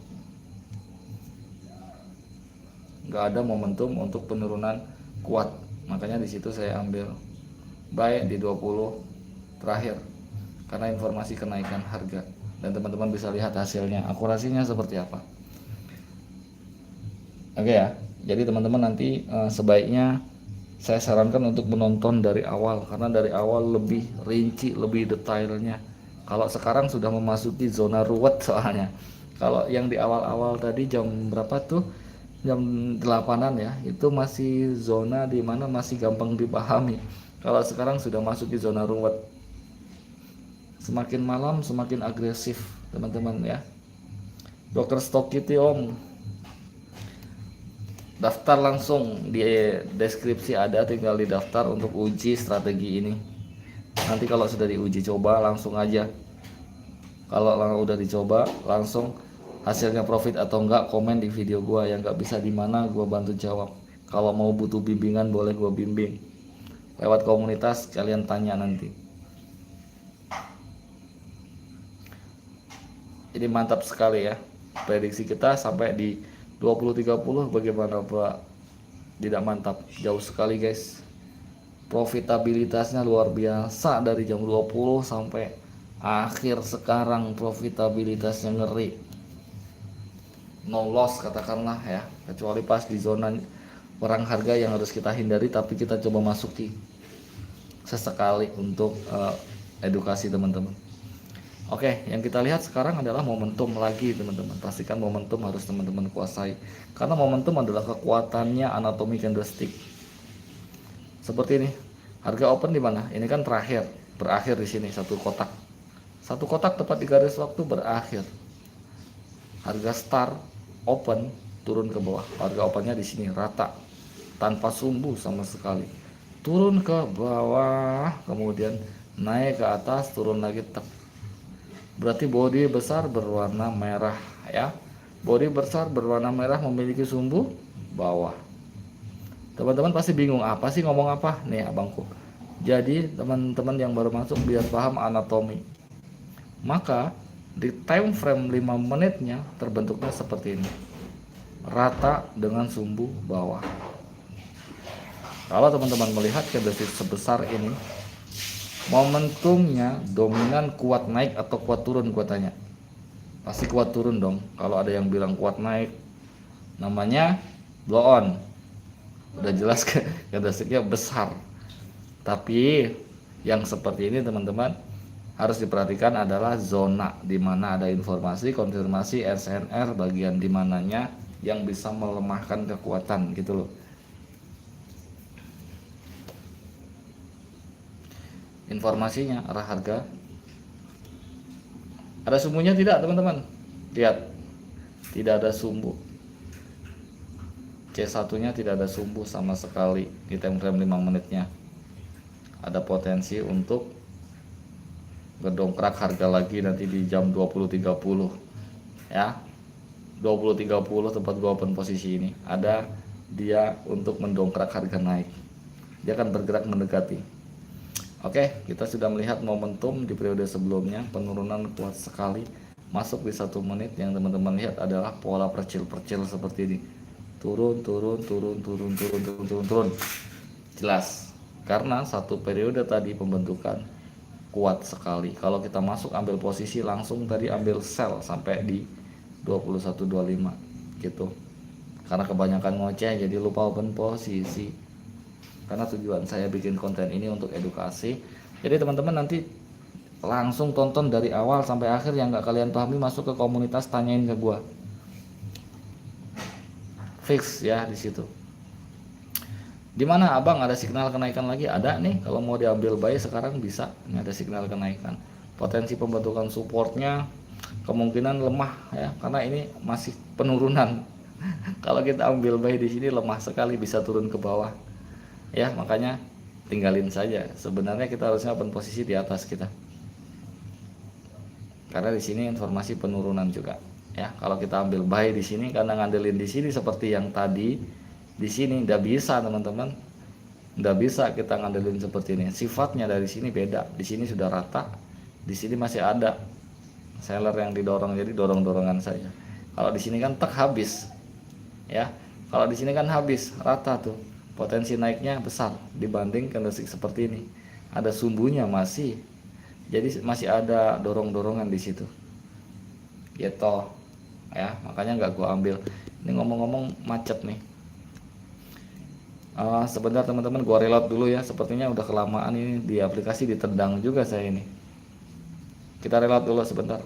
nggak ada momentum untuk penurunan kuat. Makanya di situ saya ambil buy di 20 terakhir, karena informasi kenaikan harga, dan teman-teman bisa lihat hasilnya, akurasinya seperti apa. Oke ya, jadi teman-teman nanti sebaiknya saya sarankan untuk menonton dari awal, karena dari awal lebih rinci, lebih detailnya. Kalau sekarang sudah memasuki zona ruwet soalnya. Kalau yang di awal-awal tadi jam berapa tuh, jam 8-an ya, itu masih zona dimana masih gampang dipahami. Kalau sekarang sudah masuk di zona ruwet. Semakin malam semakin agresif teman-teman ya. Dokter Stokity Om, daftar langsung di deskripsi ada, tinggal didaftar untuk uji strategi ini. Nanti kalau sudah diuji coba langsung aja, kalau udah dicoba langsung hasilnya profit atau enggak komen di video gua, yang nggak bisa di mana gua bantu jawab. Kalau mau butuh bimbingan boleh gua bimbing lewat komunitas, kalian tanya nanti. Ini mantap sekali ya, prediksi kita sampai di 20-30 bagaimana Pak? Tidak mantap, jauh sekali guys. Profitabilitasnya luar biasa dari jam 20 sampai akhir sekarang, profitabilitasnya ngeri. No loss katakanlah ya, kecuali pas di zona perang harga yang harus kita hindari, tapi kita coba masuki sesekali untuk edukasi teman-teman. Oke, yang kita lihat sekarang adalah momentum lagi teman-teman. Pastikan momentum harus teman-teman kuasai, karena momentum adalah kekuatannya anatomi candlestick. Seperti ini, harga open di mana? Ini kan berakhir di sini satu kotak tepat di garis waktu berakhir. Harga start open turun ke bawah, harga opennya di sini rata tanpa sumbu sama sekali, turun ke bawah, kemudian naik ke atas, turun lagi berarti body besar berwarna merah ya. Body besar berwarna merah memiliki sumbu bawah. Teman-teman pasti bingung, apa sih ngomong apa nih abangku. Jadi teman-teman yang baru masuk biar paham anatomi, maka di time frame 5 menitnya terbentuknya seperti ini, rata dengan sumbu bawah. Kalau teman-teman melihat candlestick sebesar ini, momentumnya dominan kuat naik atau kuat turun, gua tanya. Pasti kuat turun dong. Kalau ada yang bilang kuat naik, namanya blow on. Udah jelas candlesticknya besar. Tapi yang seperti ini teman-teman harus diperhatikan adalah zona di mana ada informasi konfirmasi SNR bagian di mananya yang bisa melemahkan kekuatan gitu loh. Informasinya arah harga ada sumbunya tidak teman-teman? Lihat, tidak ada sumbu. C1 nya tidak ada sumbu sama sekali di time frame 5 menitnya. Ada potensi untuk ngedongkrak harga lagi nanti di jam 20.30 ya. 20.30 tempat gua open posisi ini ada dia untuk mendongkrak harga naik. Dia akan bergerak mendekati. Oke, kita sudah melihat momentum di periode sebelumnya, penurunan kuat sekali. Masuk di 1 menit, yang teman-teman lihat adalah pola percil-percil seperti ini. Turun. Jelas, karena satu periode tadi pembentukan kuat sekali. Kalau kita masuk ambil posisi langsung tadi ambil sell sampai di 21.25 gitu. Karena kebanyakan ngoceh jadi lupa open posisi. Karena tujuan saya bikin konten ini untuk edukasi, jadi teman-teman nanti langsung tonton dari awal sampai akhir. Yang nggak kalian pahami masuk ke komunitas, tanyain ke gua, fix ya di situ. Dimana abang ada signal kenaikan lagi? Ada nih, kalau mau diambil buy sekarang bisa. Ini ada signal kenaikan, potensi pembentukan supportnya kemungkinan lemah ya, karena ini masih penurunan. Kalau kita ambil buy di sini lemah sekali, bisa turun ke bawah. Ya, makanya tinggalin saja. Sebenarnya kita harusnya open posisi di atas kita. Karena di sini informasi penurunan juga. Ya, kalau kita ambil buy di sini karena ngandelin di sini seperti yang tadi, di sini nggak bisa teman-teman. Nggak bisa kita ngandelin seperti ini. Sifatnya dari sini beda. Di sini sudah rata. Di sini masih ada seller yang didorong, jadi dorong-dorongan saja. Kalau di sini kan tek habis. Ya. Kalau di sini kan habis, rata tuh. Potensi naiknya besar dibanding candlestick seperti ini. Ada sumbunya masih. Jadi masih ada dorong-dorongan di situ. Gitu. Ya, makanya nggak gua ambil. Ini ngomong-ngomong macet nih. Sebentar teman-teman, gua reload dulu ya. Sepertinya udah kelamaan ini di aplikasi, ditendang juga saya ini. Kita reload dulu sebentar.